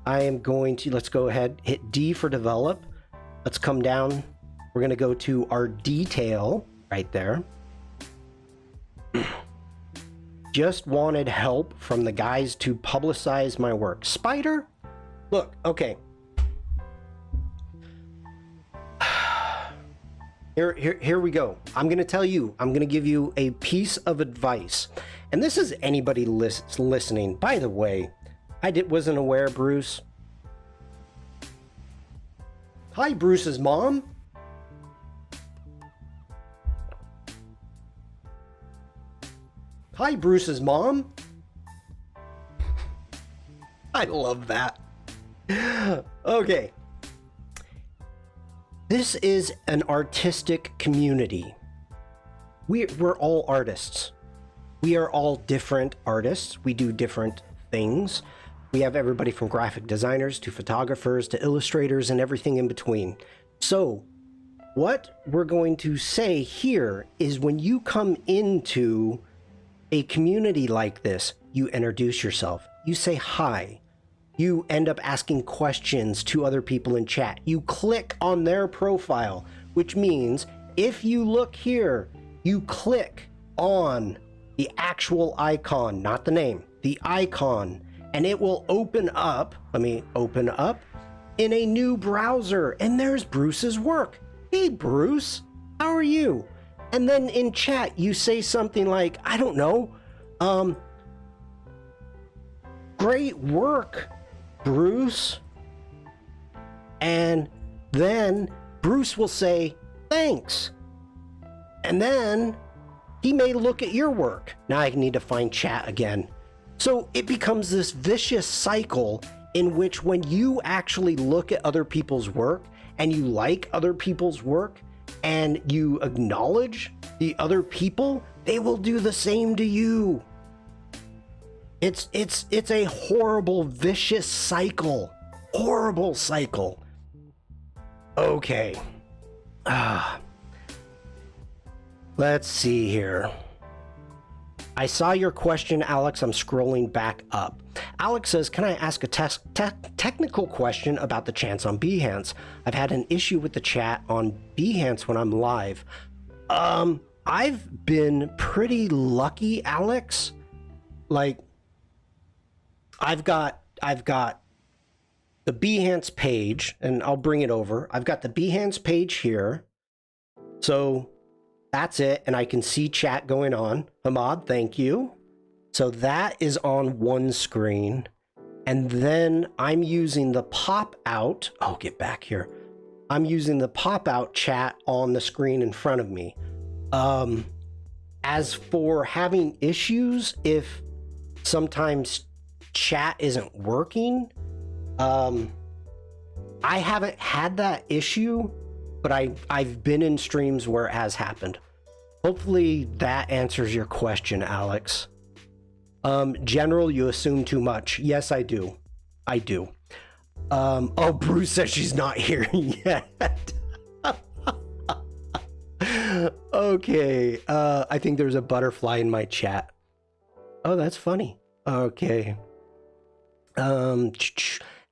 I am going to, let's go ahead, hit D for develop. Let's come down. We're going to go to our detail right there. Just wanted help from the guys to publicize my work. Spider? Look, okay. Here we go. I'm going to tell you, I'm going to give you a piece of advice. And this is anybody listening. By the way, wasn't aware, Bruce. Hi, Bruce's mom. Hi, Bruce's mom. I love that. Okay. This is an artistic community. We're all artists. We are all different artists. We do different things. We have everybody from graphic designers to photographers to illustrators and everything in between. So what we're going to say here is when you come into a community like this, you introduce yourself. You say hi. You end up asking questions to other people in chat. You click on their profile, which means if you look here, you click on the actual icon, not the name, the icon, and it will open up. Let me open up in a new browser, and there's Bruce's work. Hey, Bruce, how are you? And then in chat, you say something like, I don't know, great work, Bruce. And then Bruce will say, thanks. And then he may look at your work. Now I need to find chat again. So it becomes this vicious cycle in which when you actually look at other people's work and you like other people's work and you acknowledge the other people, they will do the same to you. It's a horrible, vicious cycle. Horrible cycle. Okay. Let's see here. I saw your question, Alex. I'm scrolling back up. Alex says, can I ask a technical question about the chats on Behance? I've had an issue with the chat on Behance when I'm live. I've been pretty lucky, Alex. Like, I've got the Behance page, and I'll bring it over. I've got the Behance page here. So that's it, and I can see chat going on. Hamad, thank you. So that is on one screen. And then I'm using the pop-out. Oh, get back here. I'm using the pop-out chat on the screen in front of me. As for having issues, if sometimes chat isn't working, I haven't had that issue, but I've been in streams where it has happened. Hopefully that answers your question, Alex. General, you assume too much. Yes, I do. I do. Oh, Bruce says she's not here yet. Okay. I think there's a butterfly in my chat. Oh, that's funny. Okay.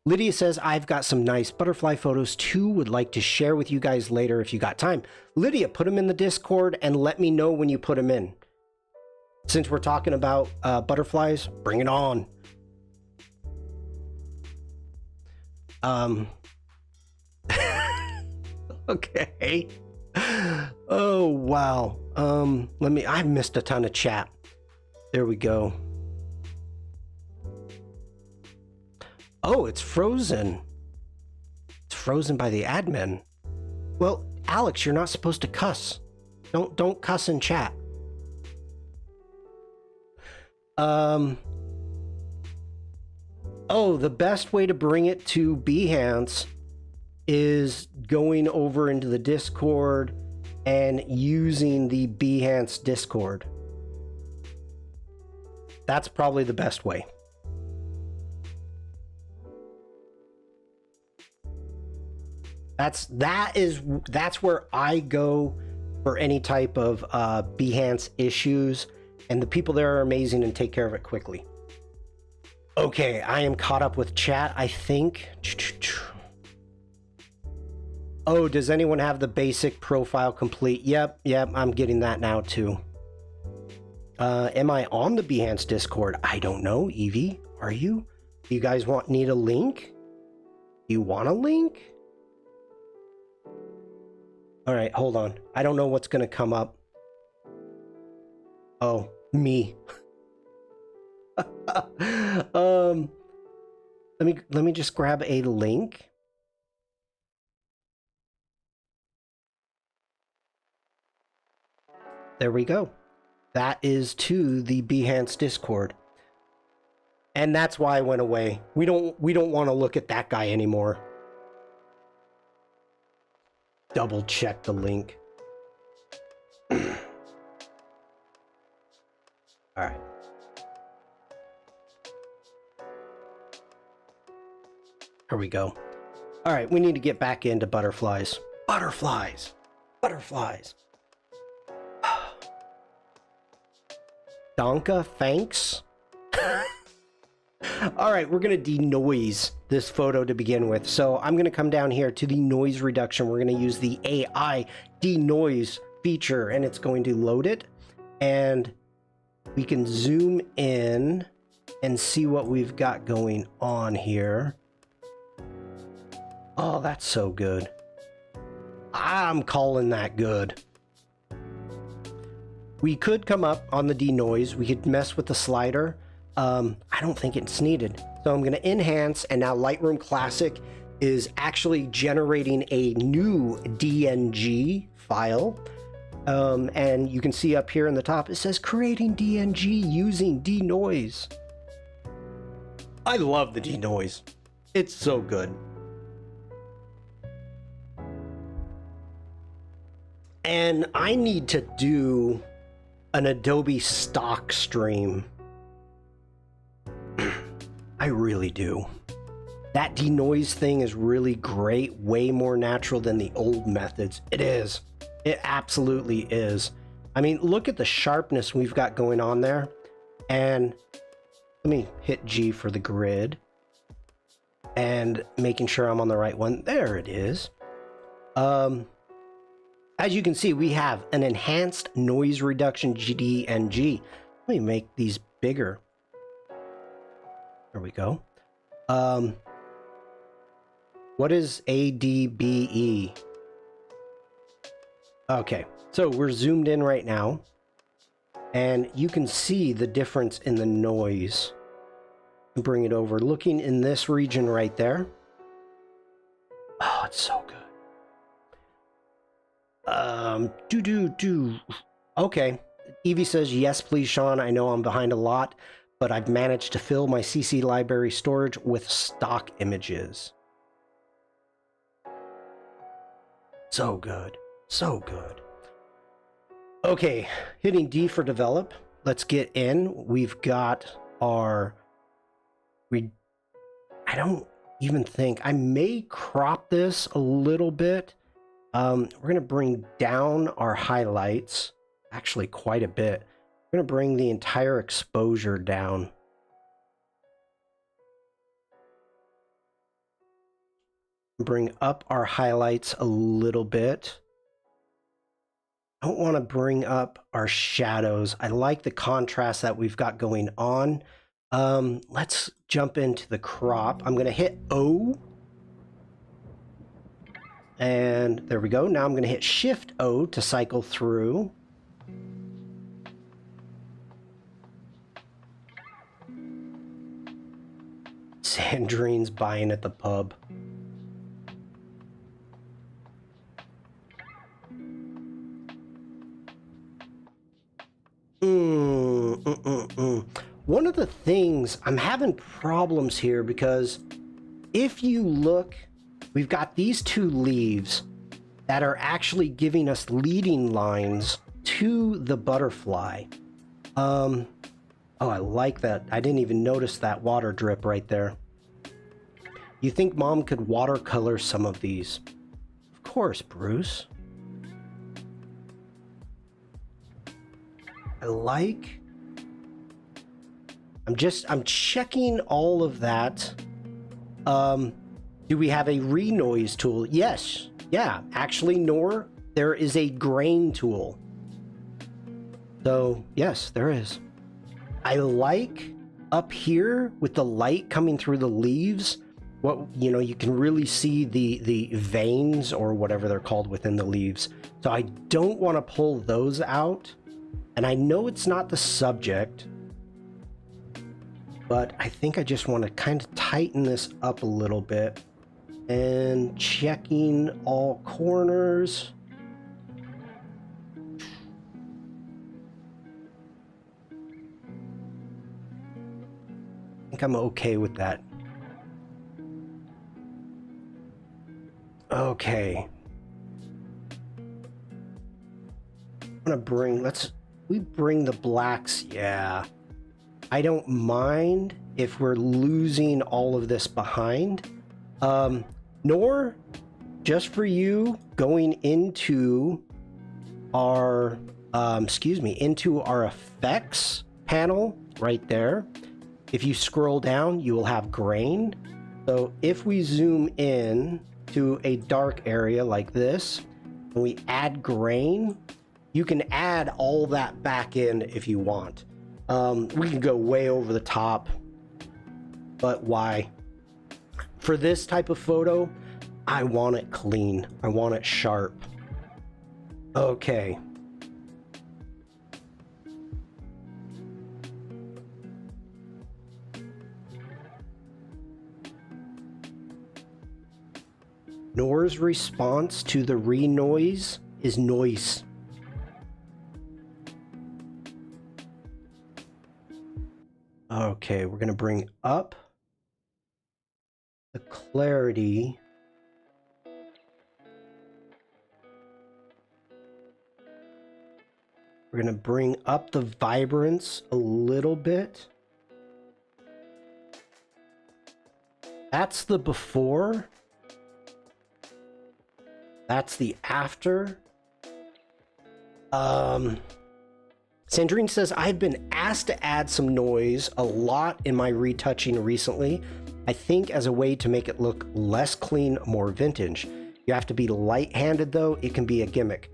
Lydia says, I've got some nice butterfly photos too, would like to share with you guys later if you got time. Lydia, put them in the Discord and let me know when you put them in. Since we're talking about butterflies, bring it on. Okay. Oh, wow. I missed a ton of chat. There we go. Oh, it's frozen. It's frozen by the admin. Well, Alex, you're not supposed to cuss. Don't cuss in chat. Oh, the best way to bring it to Behance is going over into the Discord and using the Behance Discord. That's probably the best way. That's where I go for any type of Behance issues, and the people there are amazing and take care of it quickly. Okay, I am caught up with chat, I think. Oh, does anyone have the basic profile complete? Yep, I'm getting that now too. Am I on the Behance Discord? I don't know, Evie. Are you? Do you guys need a link? You want a link? All right, hold on. I don't know what's going to come up. Oh, me. Let me just grab a link. There we go. That is to the Behance Discord. And that's why I went away. We don't want to look at that guy anymore. Double check the link. All right. Here we go. All right, we need to get back into butterflies. Butterflies. Donka, thanks. All right, we're going to denoise this photo to begin with. So I'm going to come down here to the noise reduction. We're going to use the AI denoise feature, and it's going to load it. And we can zoom in and see what we've got going on here. Oh, that's so good. I'm calling that good. We could come up on the denoise. We could mess with the slider. I don't think it's needed. So I'm going to enhance, and now Lightroom Classic is actually generating a new DNG file. And you can see up here in the top, it says creating DNG using denoise. I love the denoise. It's so good. And I need to do an Adobe stock stream. I really do. That denoise thing is really great, way more natural than the old methods. It is. It absolutely is. I mean, look at the sharpness we've got going on there. And let me hit G for the grid. And making sure I'm on the right one. There it is. As you can see, we have an enhanced noise reduction DNG. Let me make these bigger. There we go. What is ADBE? Okay, so we're zoomed in right now, and you can see the difference in the noise. Bring it over. Looking in this region right there. Oh, it's so good. Okay. Evie says, yes, please, Shawn. I know I'm behind a lot, but I've managed to fill my CC library storage with stock images. So good. So good. Okay, hitting D for develop. Let's get in. We've got our... I don't even think... I may crop this a little bit. We're going to bring down our highlights. Actually, quite a bit. We're going to bring the entire exposure down. Bring up our highlights a little bit. I don't want to bring up our shadows. I like the contrast that we've got going on. Let's jump into the crop. I'm going to hit O. And there we go. Now I'm going to hit Shift O to cycle through. Sandrine's buying at the pub. One of the things, I'm having problems here because if you look, we've got these two leaves that are actually giving us leading lines to the butterfly. Oh, I like that. I didn't even notice that water drip right there. You think Mom could watercolor some of these? Of course, Bruce. I'm checking all of that. Do we have a renoise tool? Yes. Yeah, actually, Nor, there is a grain tool. So, yes, there is. I like up here with the light coming through the leaves, you can really see the veins or whatever they're called within the leaves. So I don't want to pull those out. And I know it's not the subject, but I think I just want to kind of tighten this up a little bit. And checking all corners. I think I'm okay with that. Okay. I'm gonna bring, we bring the blacks, yeah. I don't mind if we're losing all of this behind. Nor, just for you, going into our, into our effects panel right there. If you scroll down, you will have grain. So if we zoom in to a dark area like this, and we add grain, you can add all that back in if you want. We can go way over the top, but why? For this type of photo, I want it clean. I want it sharp. Okay. Nor's response to the renoise is noise. Okay, we're gonna bring up the clarity. We're gonna bring up the vibrance a little bit. That's the before. That's the after. Sandrine says, I've been asked to add some noise a lot in my retouching recently. I think as a way to make it look less clean, more vintage. You have to be light-handed though. It can be a gimmick.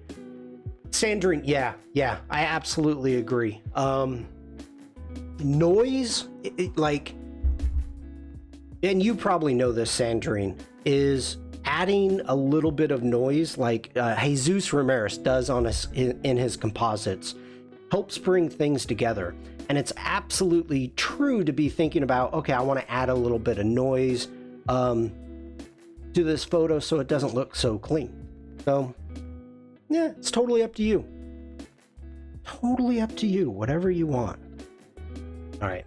Sandrine, yeah, I absolutely agree. Noise, like, and you probably know this, Sandrine, is adding a little bit of noise like Jesus Ramirez does on in his composites. Helps bring things together. And it's absolutely true to be thinking about, okay, I want to add a little bit of noise to this photo so it doesn't look so clean. So, yeah, it's totally up to you. Totally up to you, whatever you want. All right.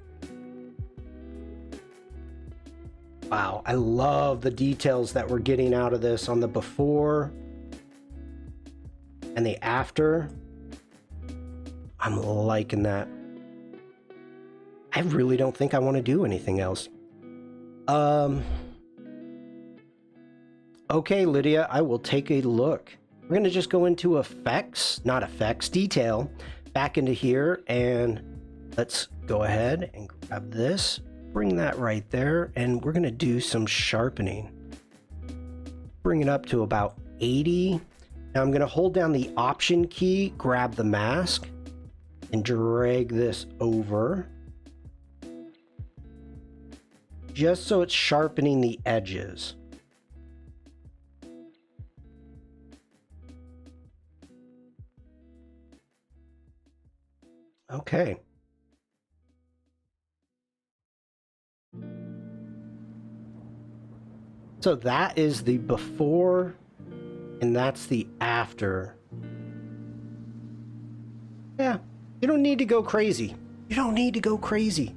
Wow, I love the details that we're getting out of this on the before and the after. I'm liking that. I really don't think I want to do anything else. Okay, Lydia, I will take a look. We're going to just go into detail, back into here, and let's go ahead and grab this, bring that right there, and we're going to do some sharpening. Bring it up to about 80. Now I'm going to hold down the Option key, grab the mask, and drag this over just so it's sharpening the edges. Okay. So that is the before and that's the after. Yeah. You don't need to go crazy. You don't need to go crazy.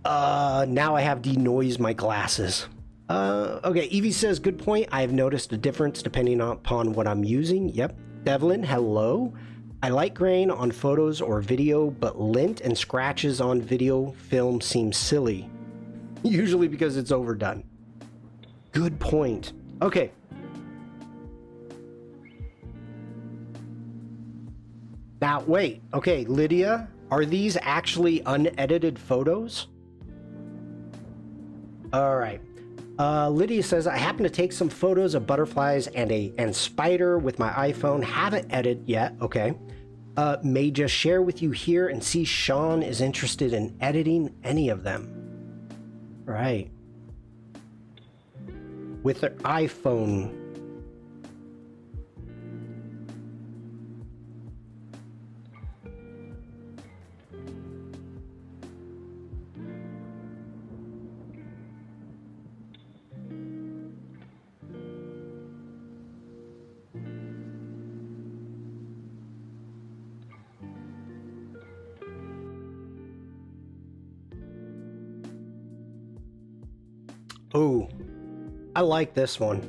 Now I have denoised my glasses. Okay, Evie says, good point. I have noticed a difference depending upon what I'm using. Yep. Devlin, hello. I like grain on photos or video, but lint and scratches on video film seem silly. Usually because it's overdone. Good point. Okay. Now, wait. Okay, Lydia, are these actually unedited photos? All right. Lydia says, I happen to take some photos of butterflies and spider with my iPhone. Haven't edited yet. Okay. May just share with you here and see Shawn is interested in editing any of them. Right. With their iPhone. Oh, I like this one.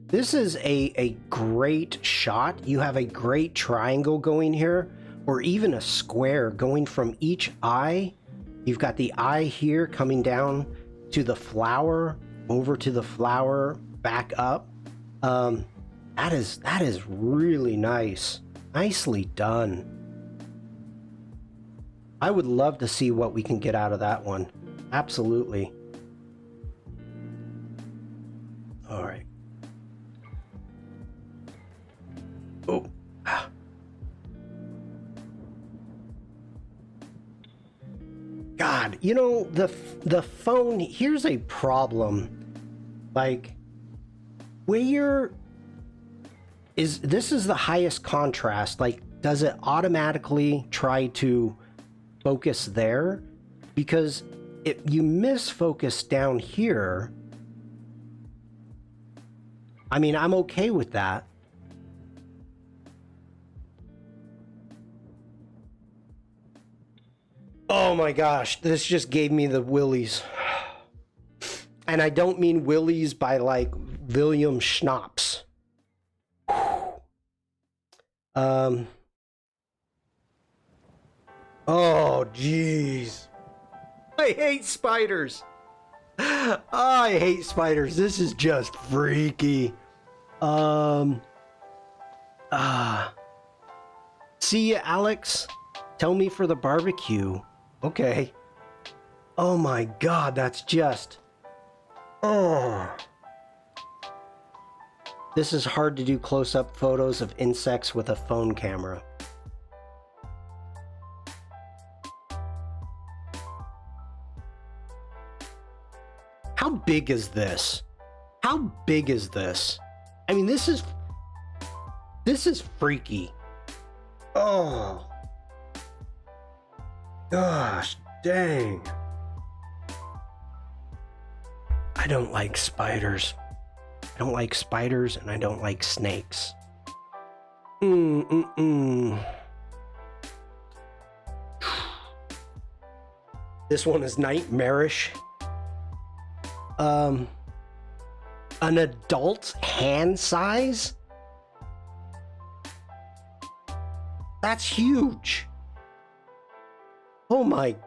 This is a great shot. You have a great triangle going here, or even a square going from each eye. You've got the eye here coming down to the flower, over to the flower, back up. That is really nice. Nicely done. I would love to see what we can get out of that one. Absolutely. All right. Oh. God, you know, the phone, here's a problem. Like, where this is the highest contrast. Like, does it automatically try to focus there? Because if you miss focus down here, I mean, I'm okay with that. Oh my gosh, this just gave me the willies. And I don't mean willies by like William Schnapps. Oh, jeez. I hate spiders. I hate spiders. This is just freaky. See ya, Alex. Tell me for the barbecue. Okay. Oh my God, that's just... Oh. This is hard to do close-up photos of insects with a phone camera. How big is this? How big is this? I mean, this is freaky. Oh. Gosh, dang. I don't like spiders. I don't like spiders and I don't like snakes. This one is nightmarish. An adult hand size? That's huge. Oh my God.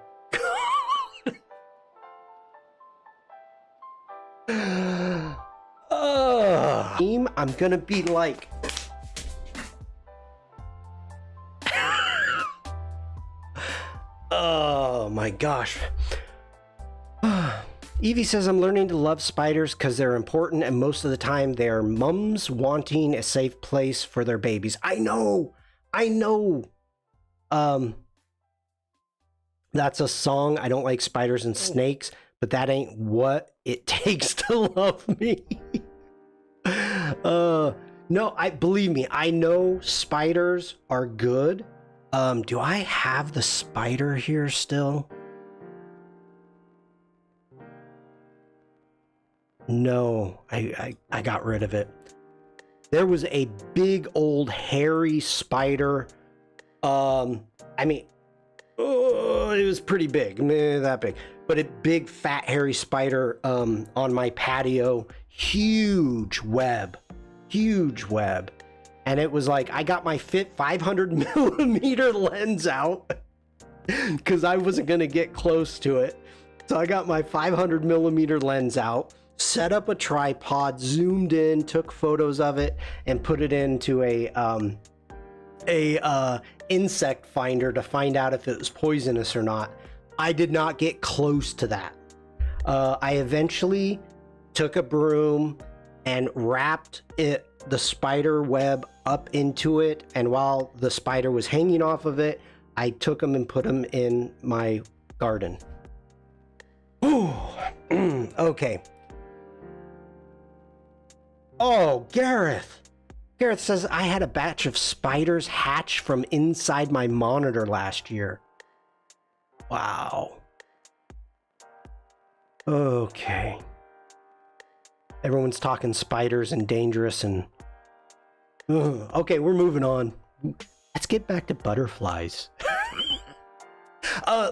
I'm gonna be like... Oh my gosh. Evie says, I'm learning to love spiders because they're important and most of the time they're mums wanting a safe place for their babies. I know. That's a song. I don't like spiders and snakes, but that ain't what it takes to love me. No, believe me, I know spiders are good. Do I have the spider here still? No, I got rid of it. There was a big old hairy spider. I mean, it was pretty big, that big, but a big fat hairy spider on my patio. Huge web, huge web. And it was like, I got my 500 millimeter lens out because I wasn't going to get close to it. So I got my 500 millimeter lens out, set up a tripod, zoomed in, took photos of it, and put it into a insect finder to find out if it was poisonous or not. I did not get close to that. I eventually took a broom and wrapped the spider web up into it, and while the spider was hanging off of it, I took them and put them in my garden. Okay. Oh, Gareth says I had a batch of spiders hatch from inside my monitor last year. Wow. Okay. Everyone's talking spiders and dangerous and... Okay, we're moving on. Let's get back to butterflies.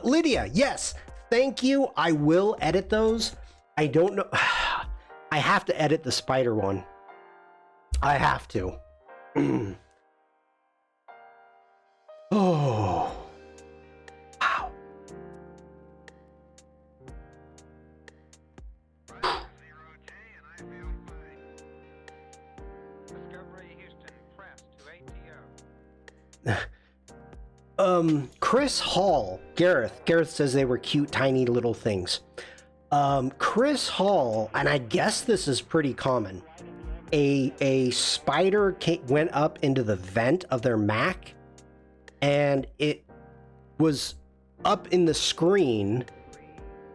Lydia, yes. Thank you. I will edit those. I don't know. I have to edit the spider one. I have to. Oh. Wow. Chris Hall, Gareth says they were cute, tiny little things. Chris Hall, and I guess this is pretty common. A spider went up into the vent of their Mac, and it was up in the screen,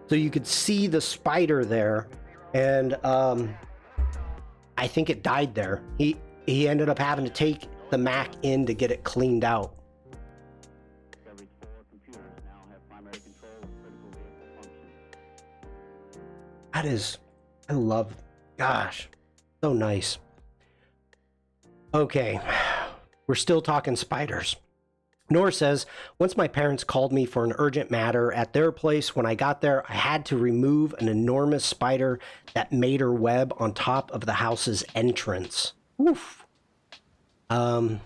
so you could see the spider there, and I think it died there. He ended up having to take the Mac in to get it cleaned out. That is, I love, gosh, so nice. Okay, we're still talking spiders. Nora says, once my parents called me for an urgent matter at their place. When I got there, I had to remove an enormous spider that made her web on top of the house's entrance. Oof. Wow.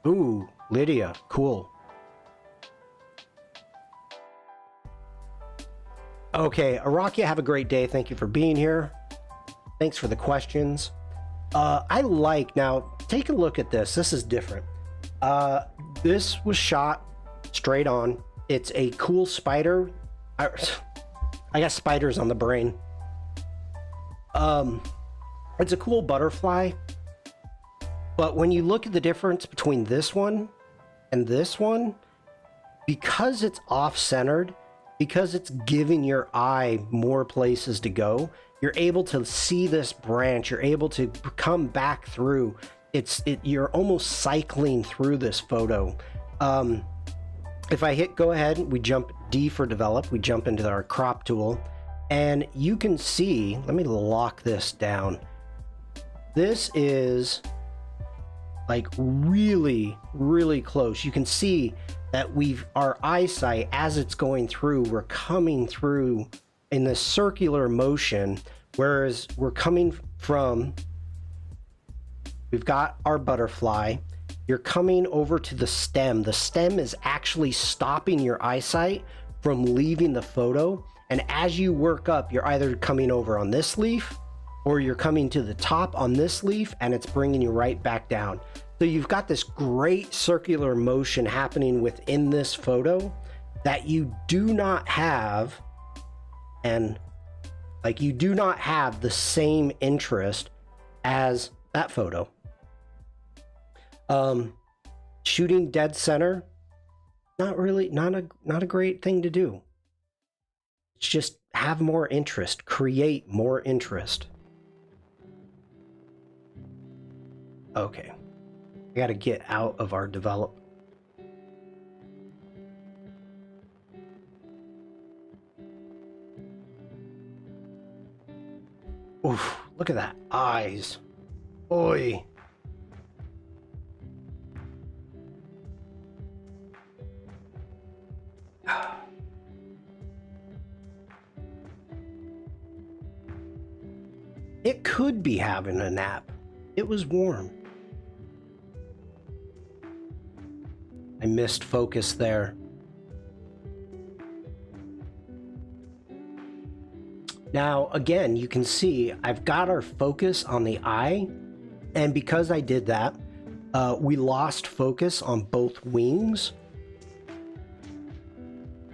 Ooh, Lydia, cool. Okay, Arakia, have a great day. Thank you for being here. Thanks for the questions. Now, take a look at this. This is different. This was shot straight on. It's a cool spider. I got spiders on the brain. It's a cool butterfly. But when you look at the difference between this one and this one, because it's off-centered, because it's giving your eye more places to go, you're able to see this branch, you're able to come back through. You're almost cycling through this photo. If I hit go ahead, we jump D for develop, we jump into our crop tool, and you can see, let me lock this down. This is like really, really close. You can see that our eyesight, as it's going through, we're coming through in this circular motion, whereas we're coming from, we've got our butterfly, you're coming over to the stem. The stem is actually stopping your eyesight from leaving the photo, and as you work up, you're either coming over on this leaf, or you're coming to the top on this leaf, and it's bringing you right back down. So you've got this great circular motion happening within this photo that you do not have, and like you do not have the same interest as that photo. Shooting dead center, not a great thing to do. It's just have more interest, create more interest. Okay. I gotta get out of our develop. Oof, look at that. Eyes. Oi. It could be having a nap. It was warm. I missed focus there. Now, again, you can see I've got our focus on the eye, and because I did that, we lost focus on both wings,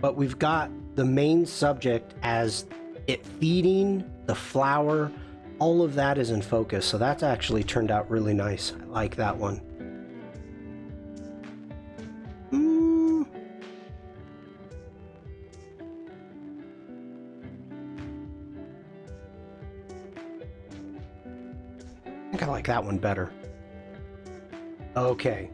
but we've got the main subject as it feeding, the flower, all of that is in focus, so that's actually turned out really nice. I like that one. I think I like that one better. Okay.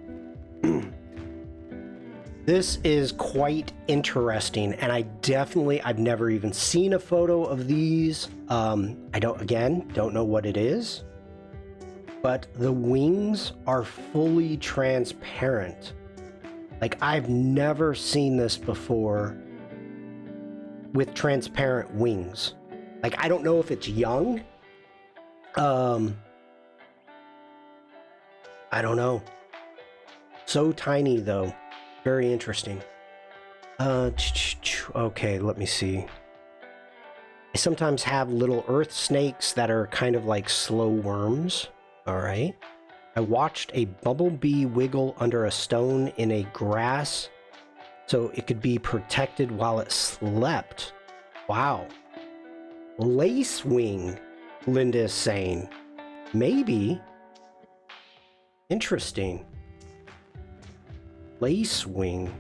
This is quite interesting, and I've never even seen a photo of these. I don't know what it is, but the wings are fully transparent. Like, I've never seen this before with transparent wings. Like, I don't know if it's young. I don't know. So tiny, though. Very interesting. Okay, let me see. I sometimes have little earth snakes that are kind of like slow worms. All right. I watched a bumblebee wiggle under a stone in a grass so it could be protected while it slept. Wow. Lacewing, Linda is saying. Maybe. Interesting. Lacewing.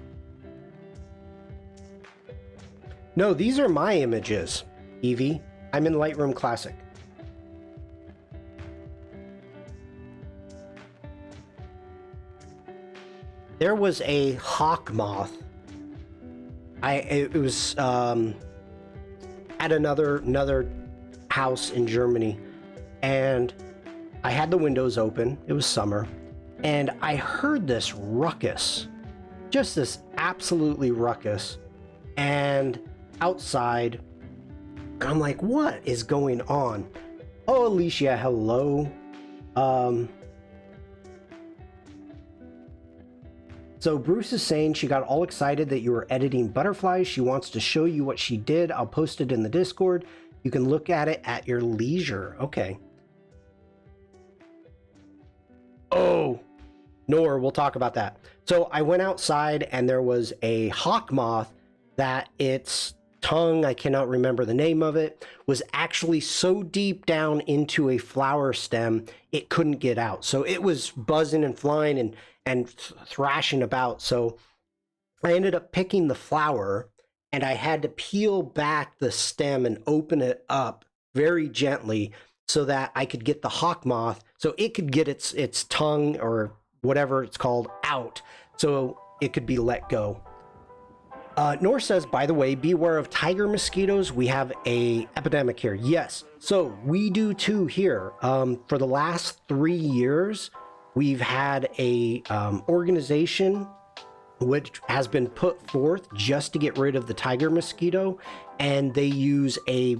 No, these are my images, Evie. I'm in Lightroom Classic. There was a hawk moth. It was at another house in Germany, and I had the windows open. It was summer, and I heard this ruckus, just this absolutely ruckus, and outside, I'm like, what is going on? Oh, Alicia, hello. So Bruce is saying she got all excited that you were editing butterflies. She wants to show you what she did. I'll post it in the Discord. You can look at it at your leisure. Okay. Oh, Nor, we'll talk about that. So I went outside and there was a hawk moth that its tongue, I cannot remember the name of it, was actually so deep down into a flower stem, it couldn't get out. So it was buzzing and flying and thrashing about. So I ended up picking the flower, and I had to peel back the stem and open it up very gently so that I could get the hawk moth, so it could get its tongue or whatever it's called out, so it could be let go. Nor says, by the way, beware of tiger mosquitoes. We have a epidemic here. Yes, so we do too here. For the last 3 years, we've had a organization which has been put forth just to get rid of the tiger mosquito, and they use a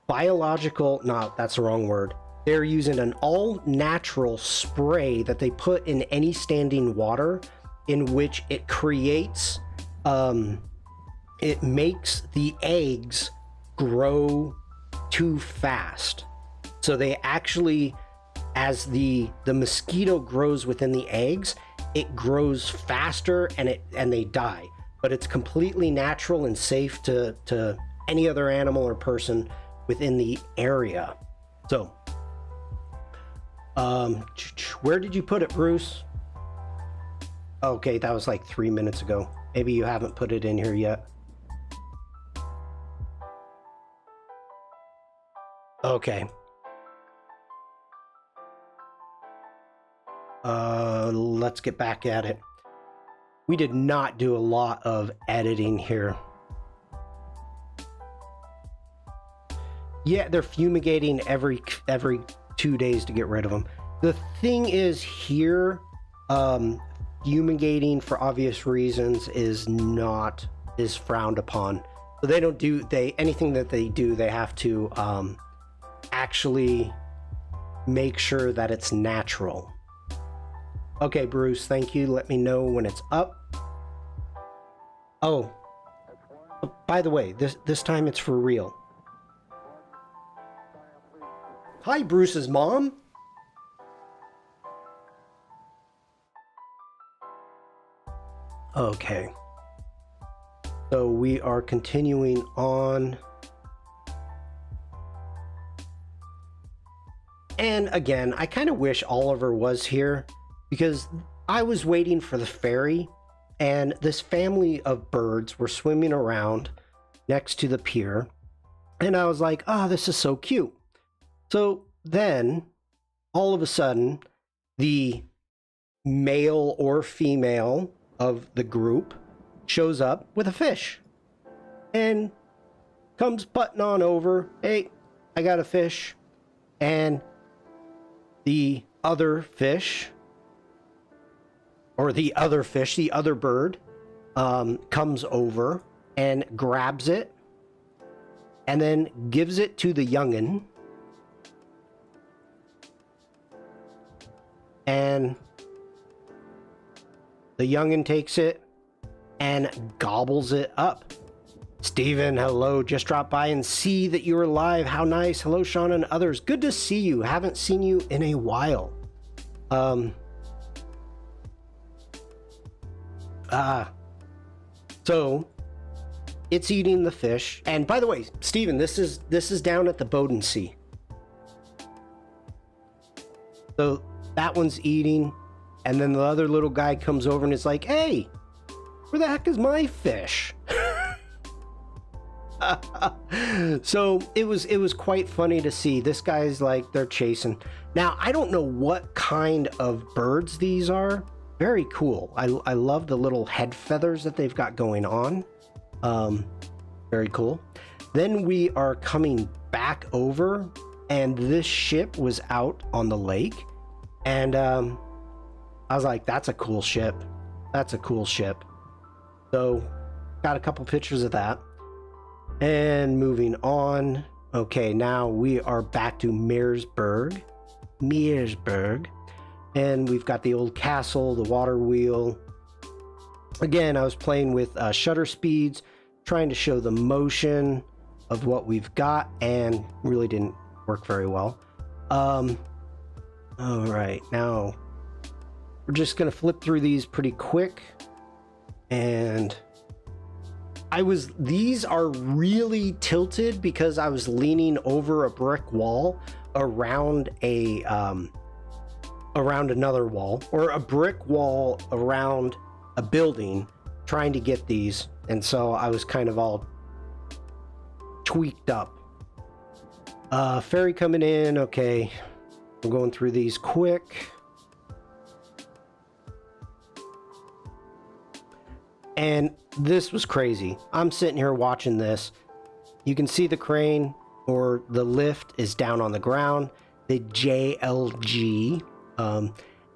biological, no, that's the wrong word. They're using an all-natural spray that they put in any standing water, in which it creates, it makes the eggs grow too fast. So they actually, as the mosquito grows within the eggs, it grows faster and they die. But it's completely natural and safe to any other animal or person within the area. So, where did you put it, Bruce? Okay, that was like 3 minutes ago. Maybe you haven't put it in here yet. Okay. Let's get back at it. We did not do a lot of editing here. Yeah, they're fumigating every 2 days to get rid of them. The thing is here, fumigating for obvious reasons is frowned upon. So they don't do anything that they do. They have to actually make sure that it's natural. Okay, Bruce, thank you. Let me know when it's up. Oh, by the way, this time it's for real. Hi, Bruce's mom. Okay. So we are continuing on. And again, I kind of wish Oliver was here because I was waiting for the ferry and this family of birds were swimming around next to the pier. And I was like, oh, this is so cute. So then all of a sudden, the male or female of the group shows up with a fish and comes putting on over. Hey, I got a fish. And the other fish, or the other bird, comes over and grabs it and then gives it to the youngin. And the youngin takes it and gobbles it up. Steven, hello. Just dropped by and see that you're alive. How nice. Hello, Shawn and others. Good to see you. Haven't seen you in a while. So it's eating the fish. And by the way, Steven, this is down at the Bodensee. So that one's eating, and then the other little guy comes over and is like, hey, where the heck is my fish? So it was quite funny to see. This guy's like, they're chasing. Now, I don't know what kind of birds these are. Very cool. I love the little head feathers that they've got going on. Very cool. Then we are coming back over, and this ship was out on the lake. And I was like, that's a cool ship. That's a cool ship. So got a couple pictures of that. And moving on. Okay, now we are back to Meersburg. And we've got the old castle, the water wheel. Again, I was playing with shutter speeds, trying to show the motion of what we've got, and really didn't work very well. All right, now we're just gonna flip through these pretty quick. And these are really tilted because I was leaning over a brick wall around around another wall, or a brick wall around a building, trying to get these. And so I was kind of all tweaked up. Ferry coming in. Okay, I'm going through these quick. And this was crazy. I'm sitting here watching this. You can see the crane, or the lift, is down on the ground, the JLG.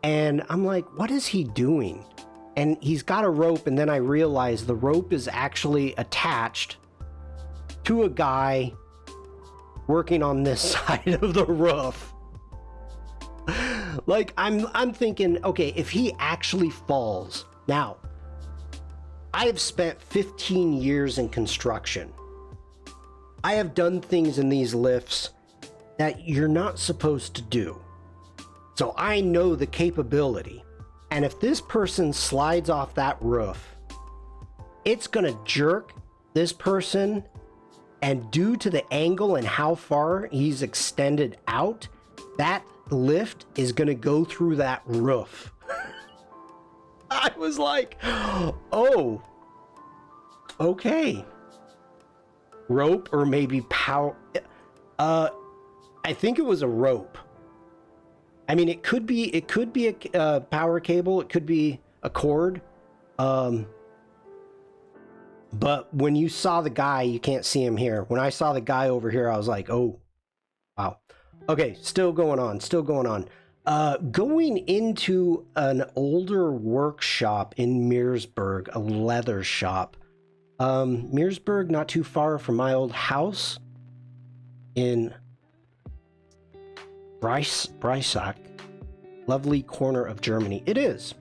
And I'm like, what is he doing? And he's got a rope, and then I realized the rope is actually attached to a guy working on this side of the roof. Like, I'm thinking, okay, if he actually falls. Now, I have spent 15 years in construction. I have done things in these lifts that you're not supposed to do. So I know the capability. And if this person slides off that roof, it's gonna jerk this person, and due to the angle and how far he's extended out, that lift is gonna go through that roof. I was like, oh, okay. Rope, or maybe power. I think it was a rope. I mean, it could be a power cable. It could be a cord. But when you saw the guy, you can't see him here. When I saw the guy over here, I was like, oh, wow. Okay, still going on. Going into an older workshop in Meersburg, a leather shop. Meersburg, not too far from my old house in Breisach, lovely corner of Germany. It is.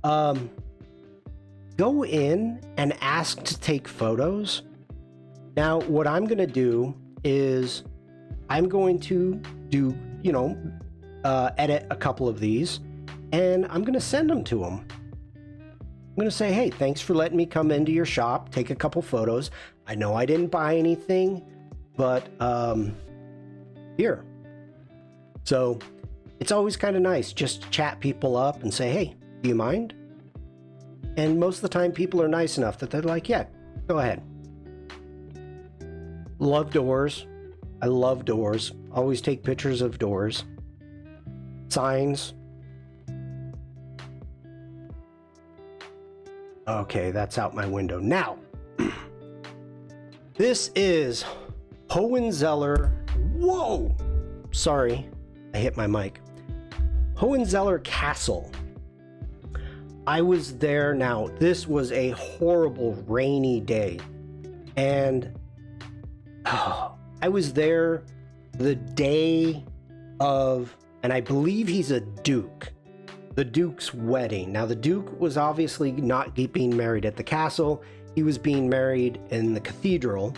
Go in and ask to take photos. Now, what I'm going to do is I'm going to do, edit a couple of these, and I'm going to send them to them. I'm going to say, hey, thanks for letting me come into your shop, take a couple photos. I know I didn't buy anything, but here. So it's always kind of nice just to chat people up and say, hey, do you mind? And most of the time people are nice enough that they're like, yeah, go ahead. Love doors. I love doors. Always take pictures of doors. Signs. Okay, that's out my window. Now, this is Hohenzoller. Whoa! Sorry, I hit my mic. Hohenzoller Castle. I was there. Now, this was a horrible rainy day. And I was there the day of, and I believe he's a duke, the Duke's wedding. Now, the Duke was obviously not being married at the castle. He was being married in the cathedral.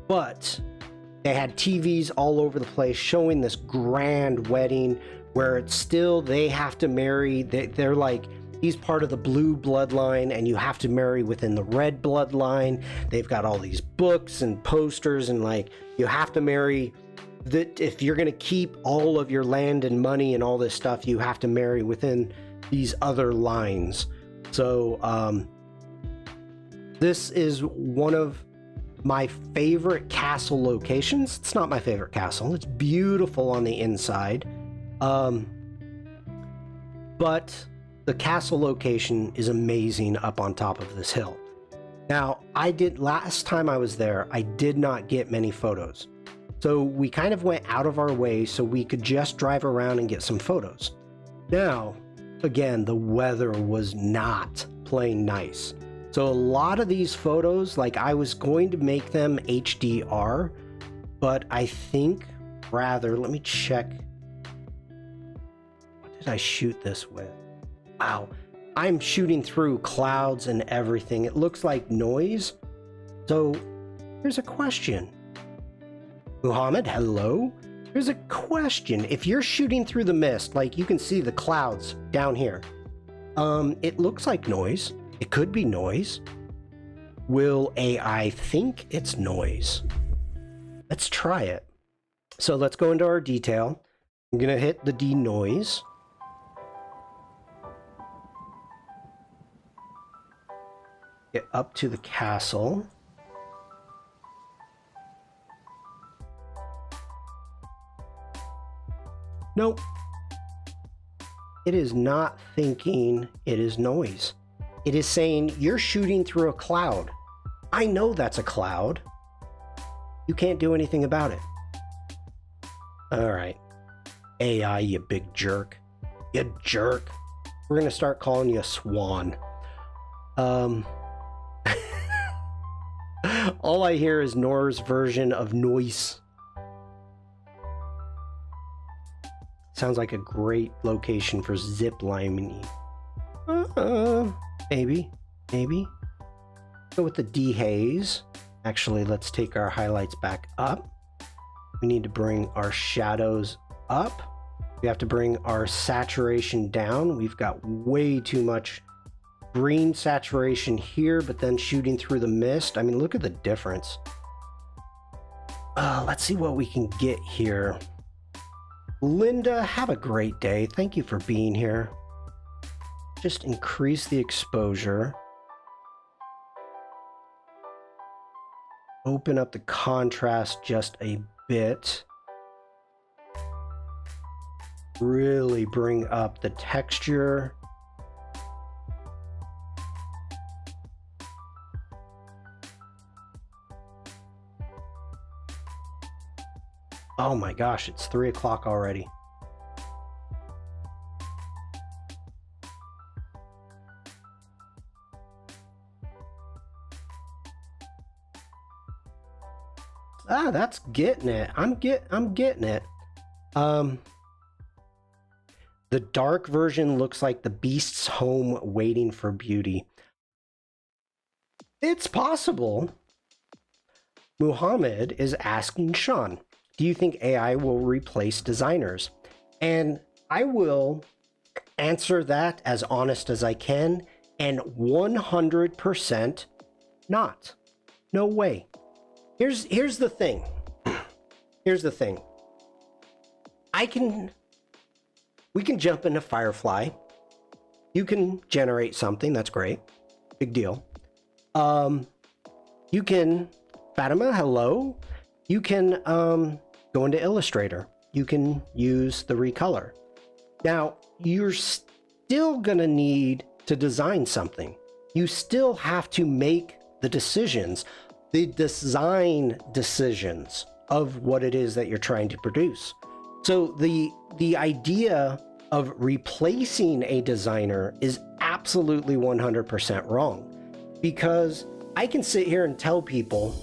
But they had TVs all over the place showing this grand wedding where it's still, they have to marry. They're like, he's part of the blue bloodline and you have to marry within the red bloodline. They've got all these books and posters and like, you have to marry. That if you're going to keep all of your land and money and all this stuff, you have to marry within these other lines. So this is one of my favorite castle locations. It's not my favorite castle. It's beautiful on the inside. But the castle location is amazing up on top of this hill. Now, last time I was there, I did not get many photos. So we kind of went out of our way so we could just drive around and get some photos. Now, again, the weather was not playing nice. So a lot of these photos, like I was going to make them HDR, but I think rather, let me check. What did I shoot this with? Wow, I'm shooting through clouds and everything. It looks like noise. So here's a question. Muhammad, hello. Here's a question. If you're shooting through the mist, like you can see the clouds down here, it looks like noise. It could be noise. Will AI think it's noise? Let's try it. So let's go into our detail. I'm gonna hit the denoise. Get up to the castle. Nope. It is not thinking it is noise. It is saying you're shooting through a cloud. I know that's a cloud. You can't do anything about it. All right. AI, you big jerk. You jerk. We're going to start calling you a swan. All I hear is Nora's version of noise. Sounds like a great location for zip lining. Maybe. Go with the dehaze. Actually, let's take our highlights back up. We need to bring our shadows up. We have to bring our saturation down. We've got way too much green saturation here, but then shooting through the mist. I mean, look at the difference. Let's see what we can get here. Linda, have a great day. Thank you for being here. Just increase the exposure. Open up the contrast just a bit. Really bring up the texture. Oh my gosh, it's 3 o'clock already. That's getting it. I'm getting it. The dark version looks like the beast's home waiting for beauty. It's possible. Muhammad is asking Shawn, do you think AI will replace designers? And I will answer that as honest as I can, and 100% not. No way. Here's the thing. Here's the thing. We can jump into Firefly. You can generate something, that's great. Big deal. You can, Fatima, hello. You can go into Illustrator. You can use the recolor. Now, you're still gonna need to design something. You still have to make the decisions, the design decisions of what it is that you're trying to produce. So the idea of replacing a designer is absolutely 100% wrong, because I can sit here and tell people,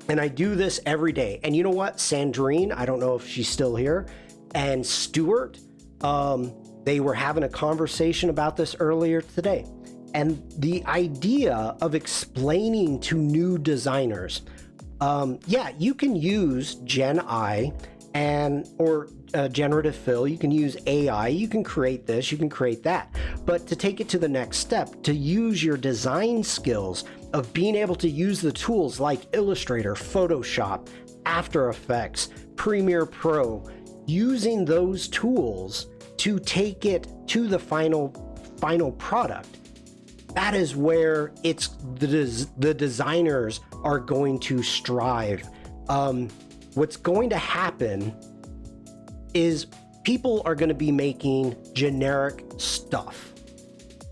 and I do this every day. And you know what? Sandrine, I don't know if she's still here, and Stuart, they were having a conversation about this earlier today. And the idea of explaining to new designers, yeah, you can use Gen I or generative fill, you can use AI, you can create this, you can create that. But to take it to the next step, to use your design skills of being able to use the tools like Illustrator, Photoshop, After Effects, Premiere Pro, using those tools to take it to the final product. That is where it's the designers are going to strive. What's going to happen is people are going to be making generic stuff.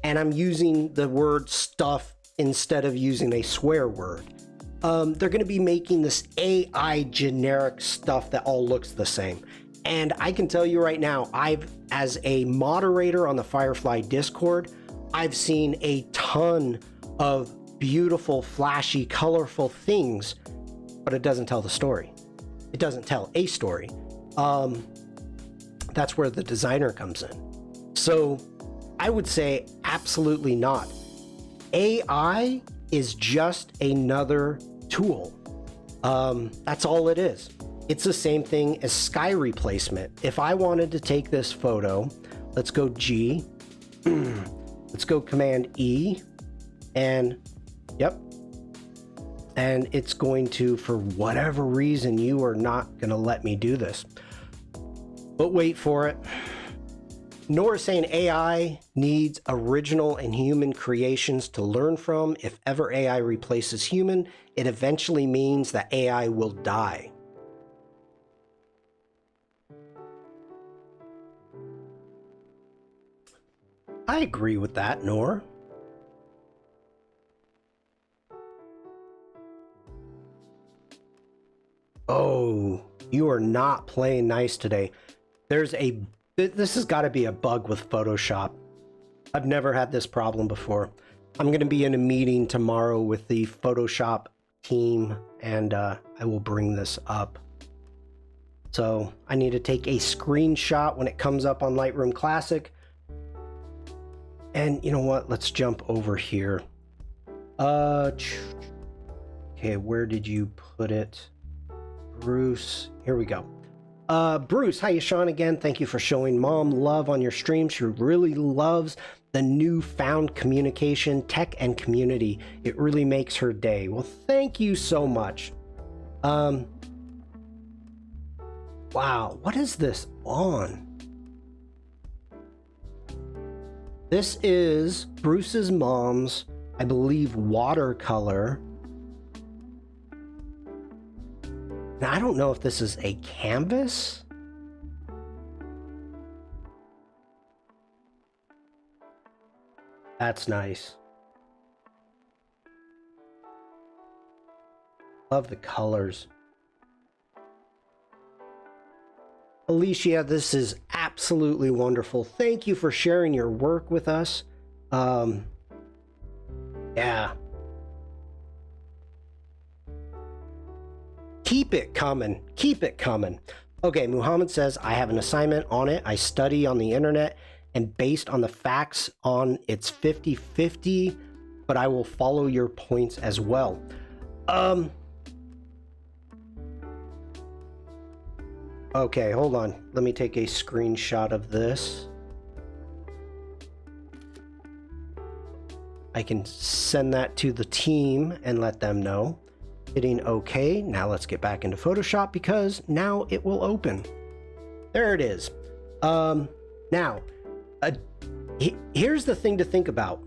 And I'm using the word stuff instead of using a swear word. They're going to be making this AI generic stuff that all looks the same. And I can tell you right now, as a moderator on the Firefly Discord, I've seen a ton of beautiful, flashy, colorful things, but it doesn't tell the story. It doesn't tell a story. That's where the designer comes in. So I would say absolutely not. AI is just another tool. That's all it is. It's the same thing as sky replacement. If I wanted to take this photo, let's go G, let's go Command E, and yep. And it's going to, for whatever reason, you are not going to let me do this. But wait for it. Nor is saying AI needs original and human creations to learn from. If ever AI replaces human, it eventually means that AI will die. I agree with that, Nor. Oh, you are not playing nice today. This has got to be a bug with Photoshop. I've never had this problem before. I'm going to be in a meeting tomorrow with the Photoshop team, and I will bring this up. So I need to take a screenshot when it comes up on Lightroom Classic. And you know what? Let's jump over here. Okay, where did you put it? Bruce, here we go. Bruce, hi, Shawn again. Thank you for showing Mom love on your stream. She really loves the newfound communication, tech, and community. It really makes her day. Well, thank you so much. Wow, what is this on? This is Bruce's mom's, I believe, watercolor. Now, I don't know if this is a canvas. That's nice. Love the colors. Alicia, this is absolutely wonderful. Thank you for sharing your work with us. Yeah. Keep it coming. Keep it coming. Okay, Muhammad says, I have an assignment on it. I study on the internet, and based on the facts on it's 50-50, but I will follow your points as well. Okay, hold on. Let me take a screenshot of this. I can send that to the team and let them know. Hitting OK. Now let's get back into Photoshop because now it will open. There it is. Now, here's the thing to think about.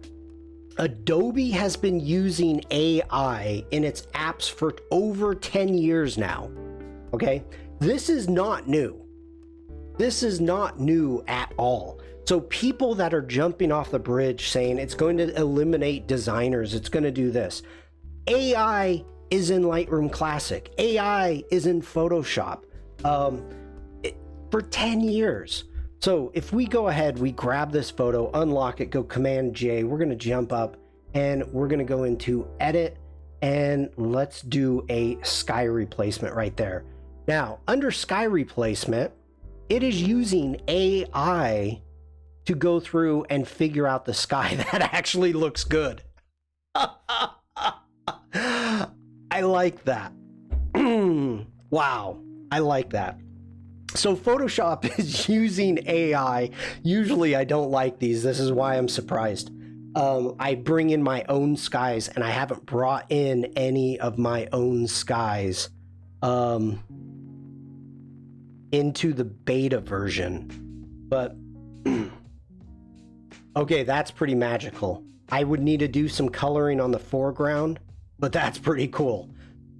Adobe has been using AI in its apps for over 10 years now. Okay? This is not new. This is not new at all. So people that are jumping off the bridge saying it's going to eliminate designers, it's going to do this. AI is in Lightroom Classic. AI is in Photoshop for 10 years. So if we go ahead, we grab this photo, unlock it, go Command J, we're going to jump up and we're going to go into Edit and let's do a sky replacement right there. Now, under sky replacement, it is using AI to go through and figure out the sky that actually looks good. I like that. Wow, I like that. So Photoshop is using AI. Usually I don't like these. This is why I'm surprised. I bring in my own skies and I haven't brought in any of my own skies into the beta version. But okay, that's pretty magical. I would need to do some coloring on the foreground, but that's pretty cool.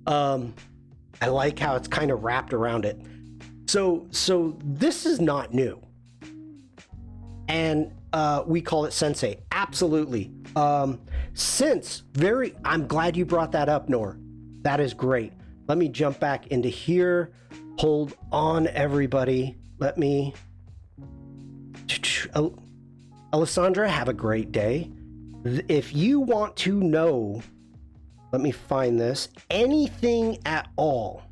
I like how it's kind of wrapped around it. So this is not new. And we call it Sensei. Absolutely. I'm glad you brought that up, Nor. That is great. Let me jump back into here. Hold on, everybody. Let me... Alessandra, have a great day. If you want to know, let me find this, anything at all.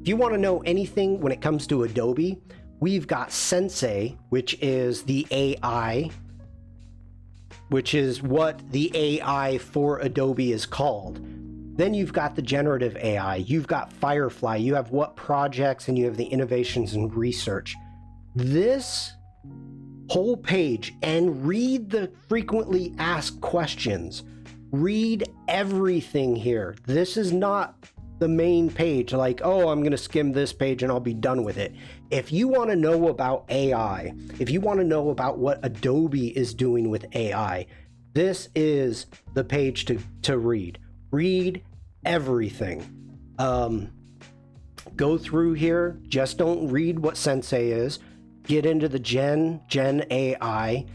If you want to know anything when it comes to Adobe, we've got Sensei, which is the AI, which is what the AI for Adobe is called. Then you've got the generative AI, you've got Firefly, you have what projects, and you have the innovations and research. This whole page, and read the frequently asked questions. Read everything here. This is not the main page, like, oh, I'm going to skim this page and I'll be done with it. If you want to know about AI, if you want to know about what Adobe is doing with AI, this is the page to read. Read everything. Go through here. Just don't read what Sensei is. Get into the Gen AI.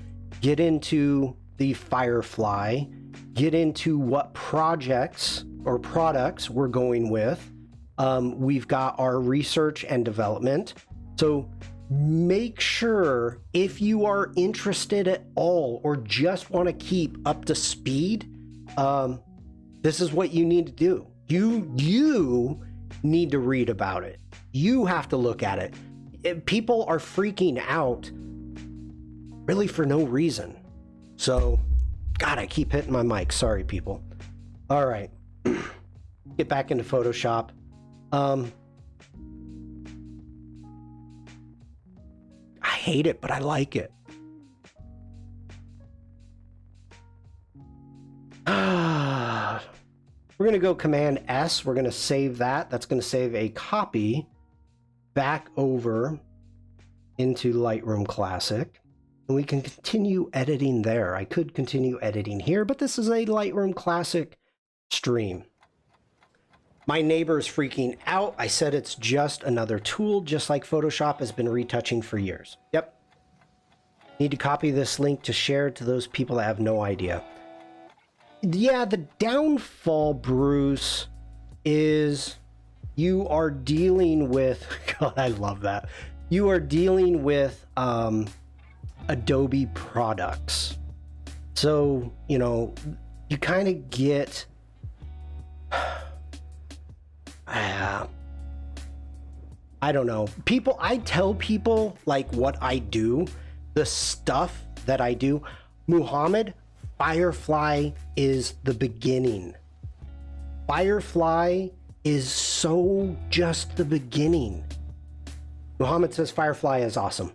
Get into the Firefly. Get into what projects or products we're going with. We've got our research and development. So make sure, if you are interested at all or just want to keep up to speed, this is what you need to do. You need to read about it. You have to look at it. People are freaking out really for no reason. So, God, I keep hitting my mic. Sorry, people. All right. Get back into Photoshop. I hate it, but I like it. We're going to go Command S. We're going to save that. That's going to save a copy back over into Lightroom Classic. And we can continue editing there. I could continue editing here, but this is a Lightroom Classic stream. My neighbor is freaking out. I said it's just another tool, just like Photoshop has been retouching for years. Yep. Need to copy this link to share to those people that have no idea. Yeah, the downfall, Bruce, is you are dealing with... God, I love that. You are dealing with Adobe products. So, you know, you kind of get I don't know. I tell people like what I do, the stuff that I do. Muhammad, Firefly is the beginning. Firefly is so just the beginning. Muhammad says Firefly is awesome.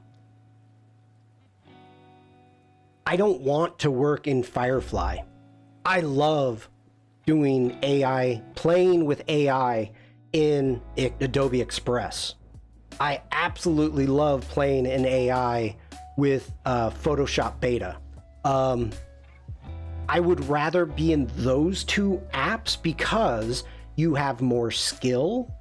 I don't want to work in Firefly. I love doing AI, playing with AI in Adobe Express. I absolutely love playing in AI with Photoshop Beta. I would rather be in those two apps because you have more skill,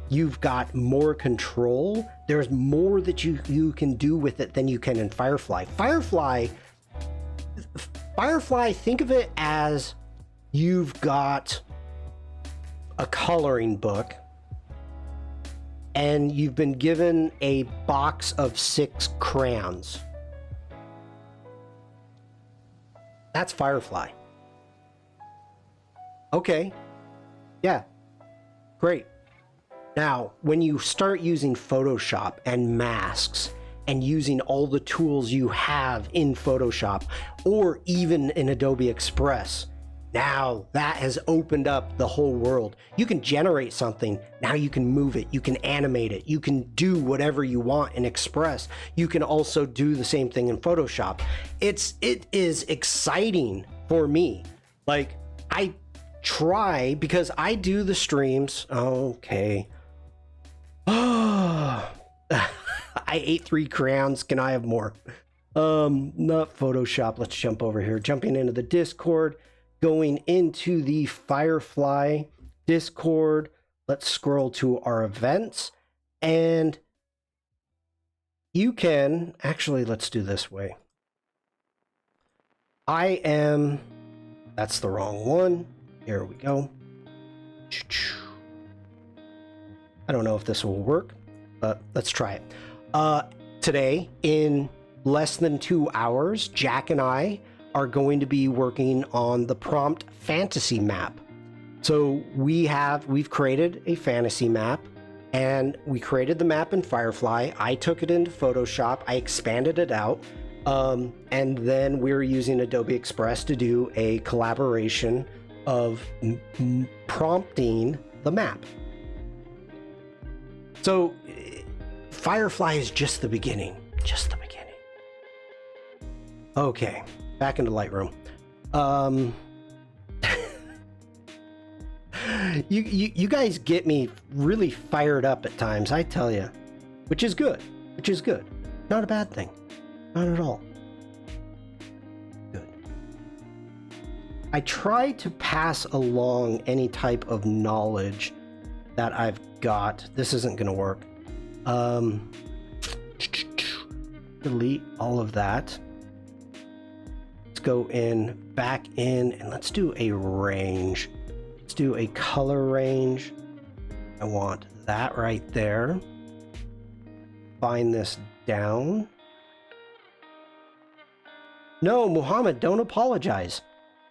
you've got more control, there's more that you can do with it than you can in Firefly. Firefly, think of it as you've got a coloring book and you've been given a box of 6 crayons. That's Firefly. Okay. Yeah. Great. Now, when you start using Photoshop and masks and using all the tools you have in Photoshop or even in Adobe Express, now that has opened up the whole world. You can generate something. Now you can move it. You can animate it. You can do whatever you want in Express. You can also do the same thing in Photoshop. It is exciting for me. Like, I try because I do the streams. Okay. I ate 3 crayons. Can I have more? Not Photoshop. Let's jump over here. Jumping into the Discord. Going into the Firefly Discord, let's scroll to our events, and you can, actually, let's do this way. That's the wrong one. Here we go. I don't know if this will work, but let's try it. Today, in less than 2 hours, Jack and I are going to be working on the prompt fantasy map. So we've created a fantasy map, and we created the map in Firefly. I took it into Photoshop, I expanded it out, and then we're using Adobe Express to do a collaboration of prompting the map. So Firefly is just the beginning, just the beginning. Okay. Back into Lightroom. You guys get me really fired up at times, I tell you, which is good. Not a bad thing, not at all. Good. I try to pass along any type of knowledge that I've got. This isn't going to work. Delete all of that. Go back in, and let's do a range. Let's do a color range. I want that right there. Find this down. No, Muhammad, don't apologize.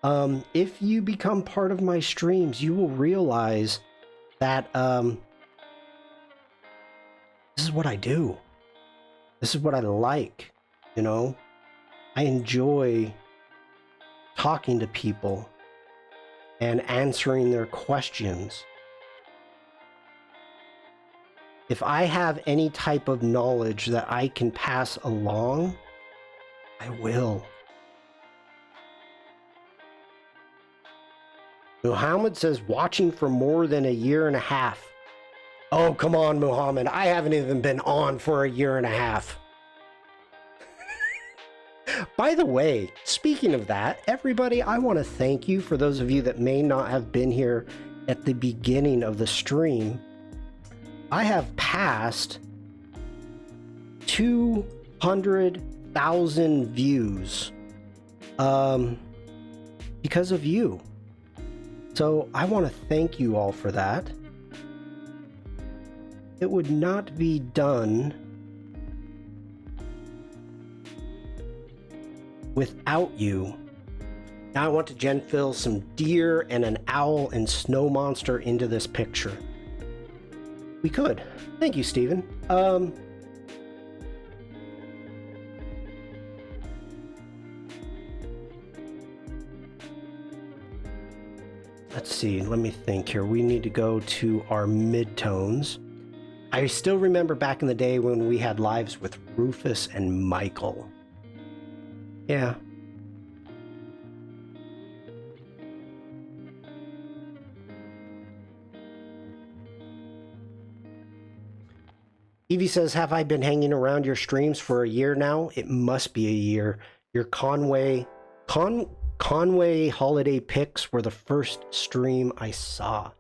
If you become part of my streams, you will realize that this is what I do. This is what I like, you know? I enjoy talking to people and answering their questions. If I have any type of knowledge that I can pass along, I will. Muhammad says watching for more than 1.5 years. Oh, come on, Muhammad. I haven't even been on for 1.5 years. By the way, speaking of that, everybody, I want to thank you for those of you that may not have been here at the beginning of the stream. I have passed 200,000 views because of you. So I want to thank you all for that. It would not be done without you. Now I want to genfill some deer and an owl and snow monster into this picture. We could. Thank you, Steven. Let's see, let me think here. We need to go to our midtones. I still remember back in the day when we had lives with Rufus and Michael. Yeah. Evie says, have I been hanging around your streams for a year now? It must be a year. Your Conway holiday pics were the first stream I saw.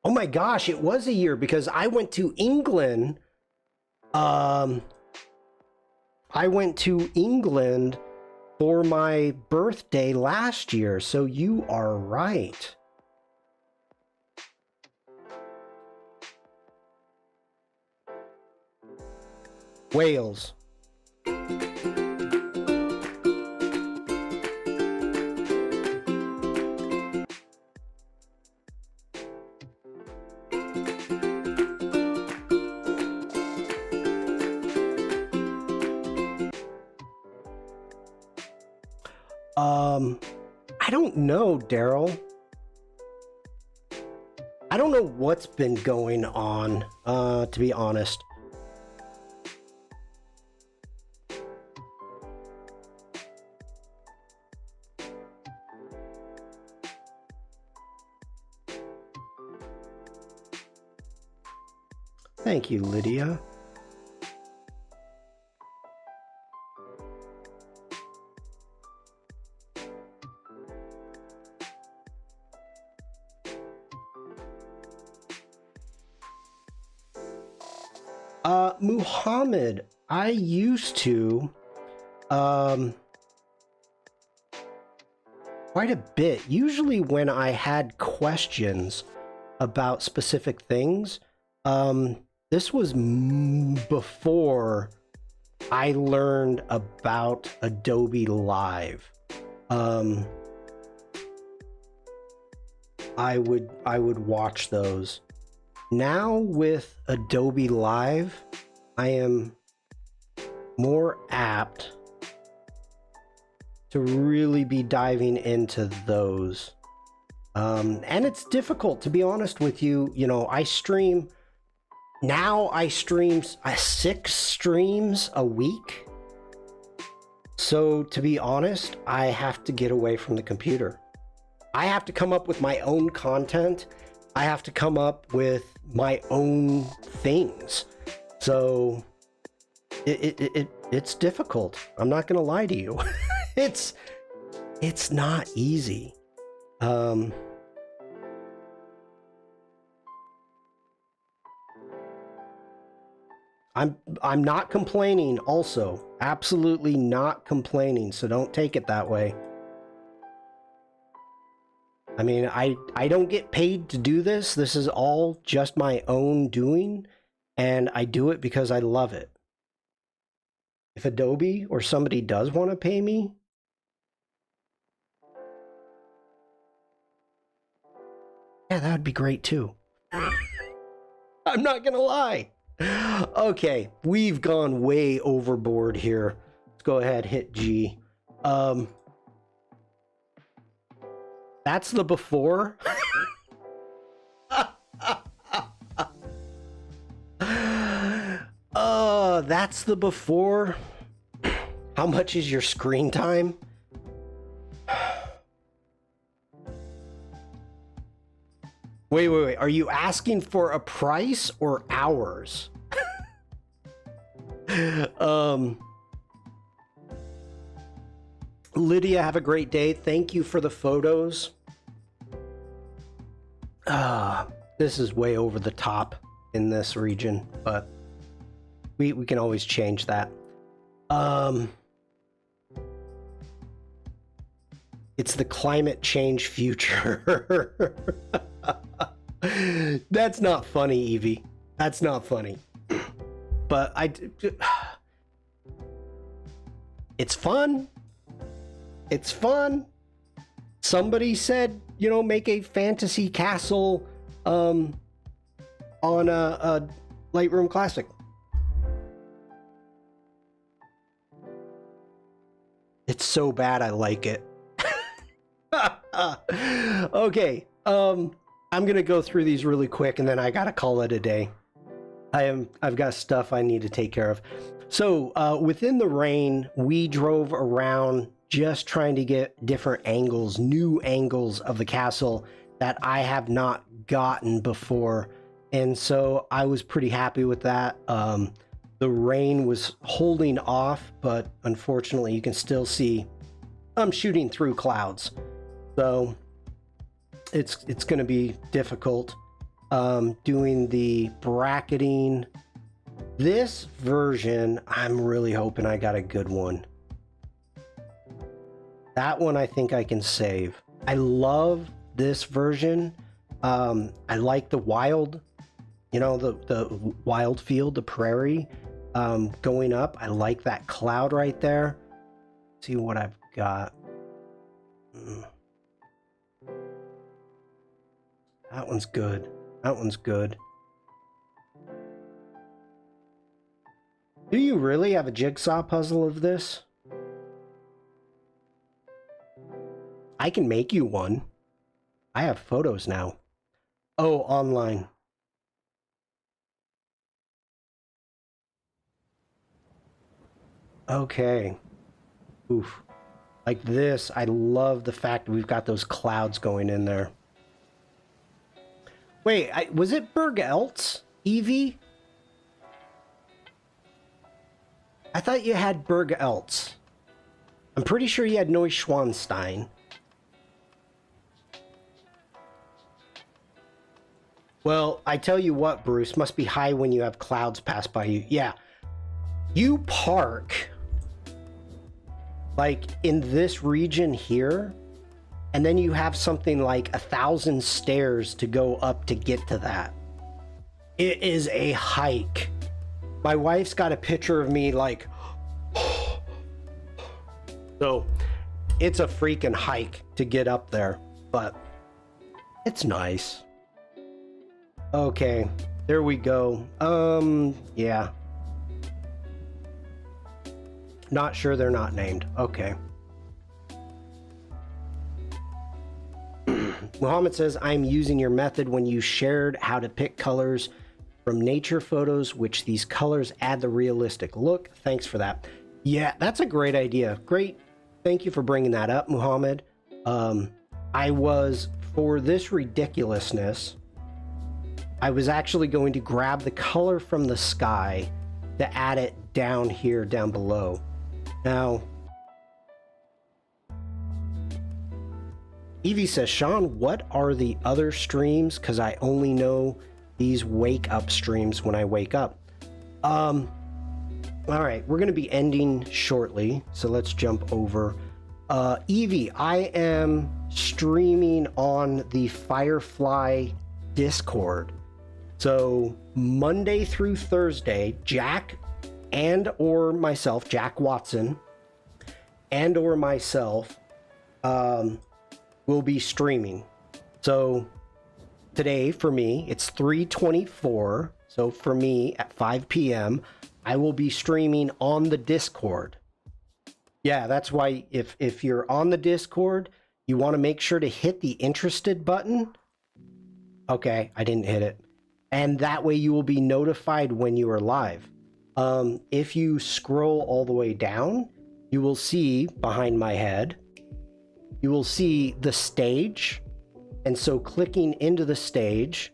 Oh my gosh, it was a year because I went to England. I went to England for my birthday last year, so you are right. Wales. I don't know, Daryl. I don't know what's been going on, to be honest. Thank you, Lydia. Muhammad, I used to, quite a bit. Usually when I had questions about specific things, this was before I learned about Adobe Live. I would watch those. Now with Adobe Live, I am more apt to really be diving into those. And it's difficult, to be honest with you. You know, I stream 6 streams a week. So to be honest, I have to get away from the computer. I have to come up with my own content. I have to come up with my own things. So it's difficult. I'm not gonna lie to you. It's not easy. I'm not complaining also. Absolutely not complaining, so don't take it that way. I mean, I don't get paid to do this. This is all just my own doing, and I do it because I love it. If Adobe or somebody does want to pay me, yeah, that would be great too. I'm not gonna lie. Okay, we've gone way overboard here. Let's go ahead, hit G. That's the before. That's the before. How much is your screen time? Wait. Are you asking for a price or hours? Lydia, have a great day. Thank you for the photos. This is way over the top in this region, but we can always change that. It's the climate change future. That's not funny, Evie. That's not funny. But it's fun. It's fun. somebody said, you know, make a fantasy castle on a Lightroom Classic. It's so bad I like it. Okay, I'm gonna go through these really quick and then I gotta call it a day. I've got stuff I need to take care of. So within the rain, we drove around just trying to get different angles, new angles of the castle that I have not gotten before. And so I was pretty happy with that. The rain was holding off, but unfortunately you can still see I'm shooting through clouds. So it's going to be difficult doing the bracketing. This version, I'm really hoping I got a good one. That one I think I can save. I love this version. I like the wild, you know, the wild field, the prairie going up. I like that cloud right there. Let's see what I've got. That one's good. That one's good. Do you really have a jigsaw puzzle of this? I can make you one. I have photos now. Oh, online. Okay. Oof. Like this, I love the fact that we've got those clouds going in there. Wait, was it Bergeltz, Evie? I thought you had Bergeltz. I'm pretty sure you had Neuschwanstein. Well, I tell you what, Bruce, must be high when you have clouds pass by you. Yeah. You park like in this region here, and then you have something like 1,000 stairs to go up to get to that. It is a hike. My wife's got a picture of me like, so it's a freaking hike to get up there, but it's nice. Okay, there we go. Yeah. Not sure they're not named. Okay. Muhammad says, I'm using your method when you shared how to pick colors from nature photos, which these colors add the realistic look. Thanks for that. Yeah, that's a great idea. Great. Thank you for bringing that up, Muhammad. I was, for this ridiculousness, I was actually going to grab the color from the sky to add it down here, down below. Now, Evie says, Shawn, what are the other streams? Because I only know these wake up streams when I wake up. All right, we're going to be ending shortly, so let's jump over. Evie, I am streaming on the Firefly Discord. So Monday through Thursday, Jack and or myself, Jack Watson, and or myself, will be streaming. So today for me, it's 3:24. So for me at 5 p.m., I will be streaming on the Discord. Yeah, that's why if you're on the Discord, you want to make sure to hit the interested button. Okay, I didn't hit it. And that way you will be notified when you are live. If you scroll all the way down, you will see behind my head, you will see the stage. And so clicking into the stage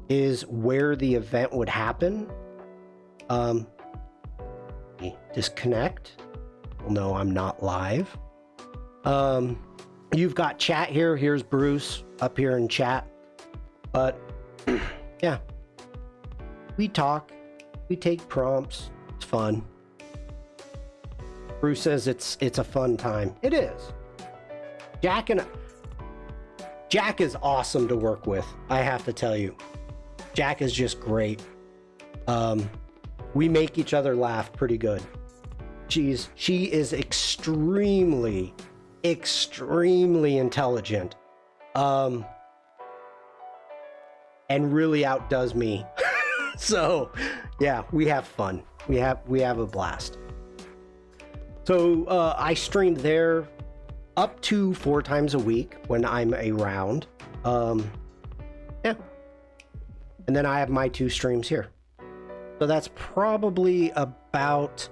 is where the event would happen. Disconnect. Well, no, I'm not live. You've got chat here. Here's Bruce up here in chat. But yeah, we talk, we take prompts. It's fun. Bruce says it's a fun time. It is. Jack is awesome to work with. I have to tell you, Jack is just great. We make each other laugh pretty good. She is extremely extremely intelligent, and really outdoes me. So yeah, we have fun. We have a blast. So I stream there up to 4 times a week when I'm around. Yeah. And then I have my 2 streams here. So that's probably about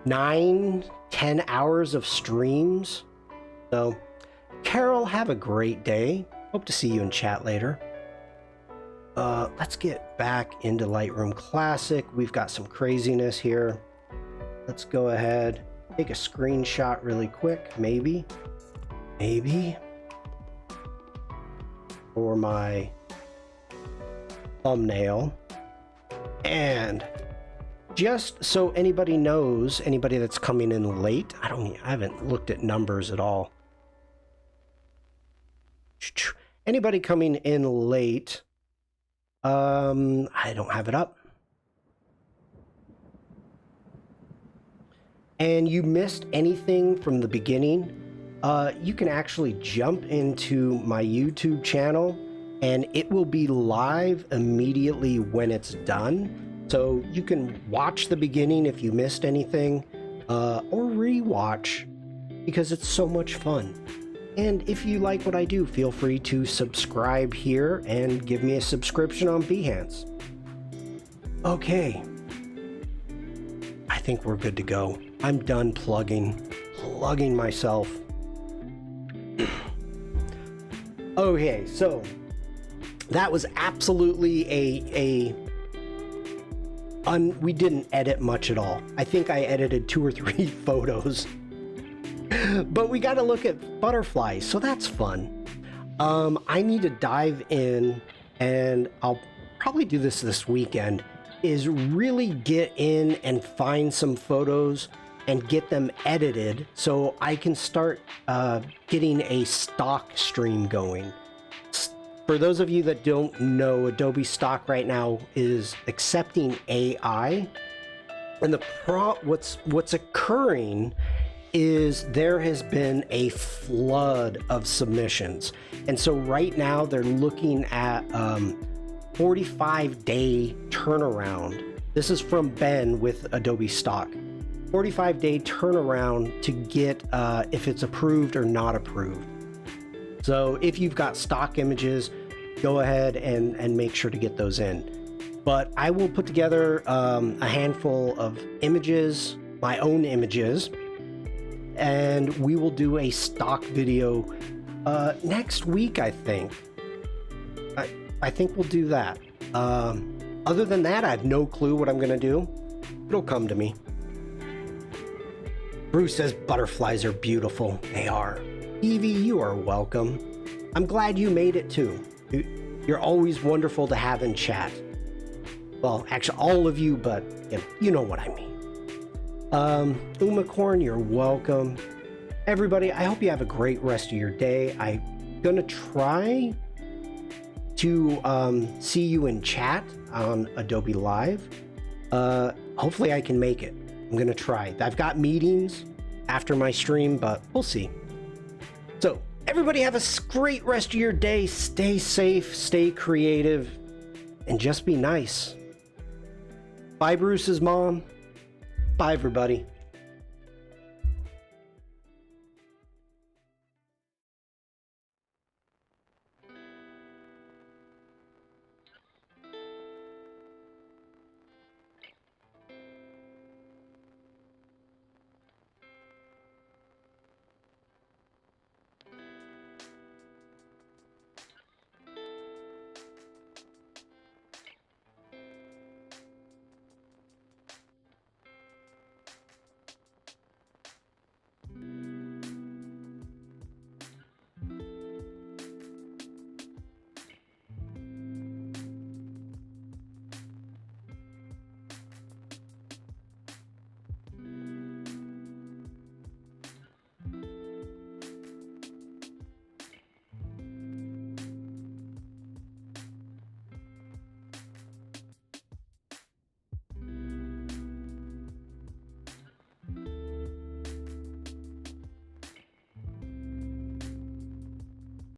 9-10 hours of streams. So Carol, have a great day. Hope to see you in chat later. Let's get back into Lightroom Classic. We've got some craziness here. Let's go ahead, take a screenshot really quick, maybe for my thumbnail. And just so anybody knows, anybody that's coming in late, I haven't looked at numbers at all. Anybody coming in late, I don't have it up. And you missed anything from the beginning, you can actually jump into my YouTube channel and it will be live immediately when it's done. So you can watch the beginning if you missed anything, or rewatch, because it's so much fun. And if you like what I do, feel free to subscribe here and give me a subscription on Behance. Okay. I think we're good to go. I'm done plugging myself. Okay, so that was absolutely we didn't edit much at all. I think I edited 2 or 3 photos. But we got to look at butterflies, so that's fun. I need to dive in, and I'll probably do this weekend, is really get in and find some photos and get them edited so I can start getting a stock stream going. For those of you that don't know, Adobe Stock right now is accepting AI, and what's occurring is there has been a flood of submissions, and so right now they're looking at 45-day turnaround. This is from Ben with Adobe Stock. 45-day turnaround to get if it's approved or not approved. So if you've got stock images, go ahead and make sure to get those in. But I will put together a handful of images, my own images, and we will do a stock video next week, I think. I think we'll do that. Other than that, I have no clue what I'm going to do. It'll come to me. Bruce says butterflies are beautiful. They are. Evie, you are welcome. I'm glad you made it too. You're always wonderful to have in chat. Well, actually, all of you, but you know what I mean. Umacorn, you're welcome. Everybody, I hope you have a great rest of your day. I'm gonna try to see you in chat on Adobe Live. Hopefully I can make it. I'm gonna try. I've got meetings after my stream, but we'll see. So everybody have a great rest of your day. Stay safe, stay creative, and just be nice. Bye, Bruce's mom. Bye, everybody.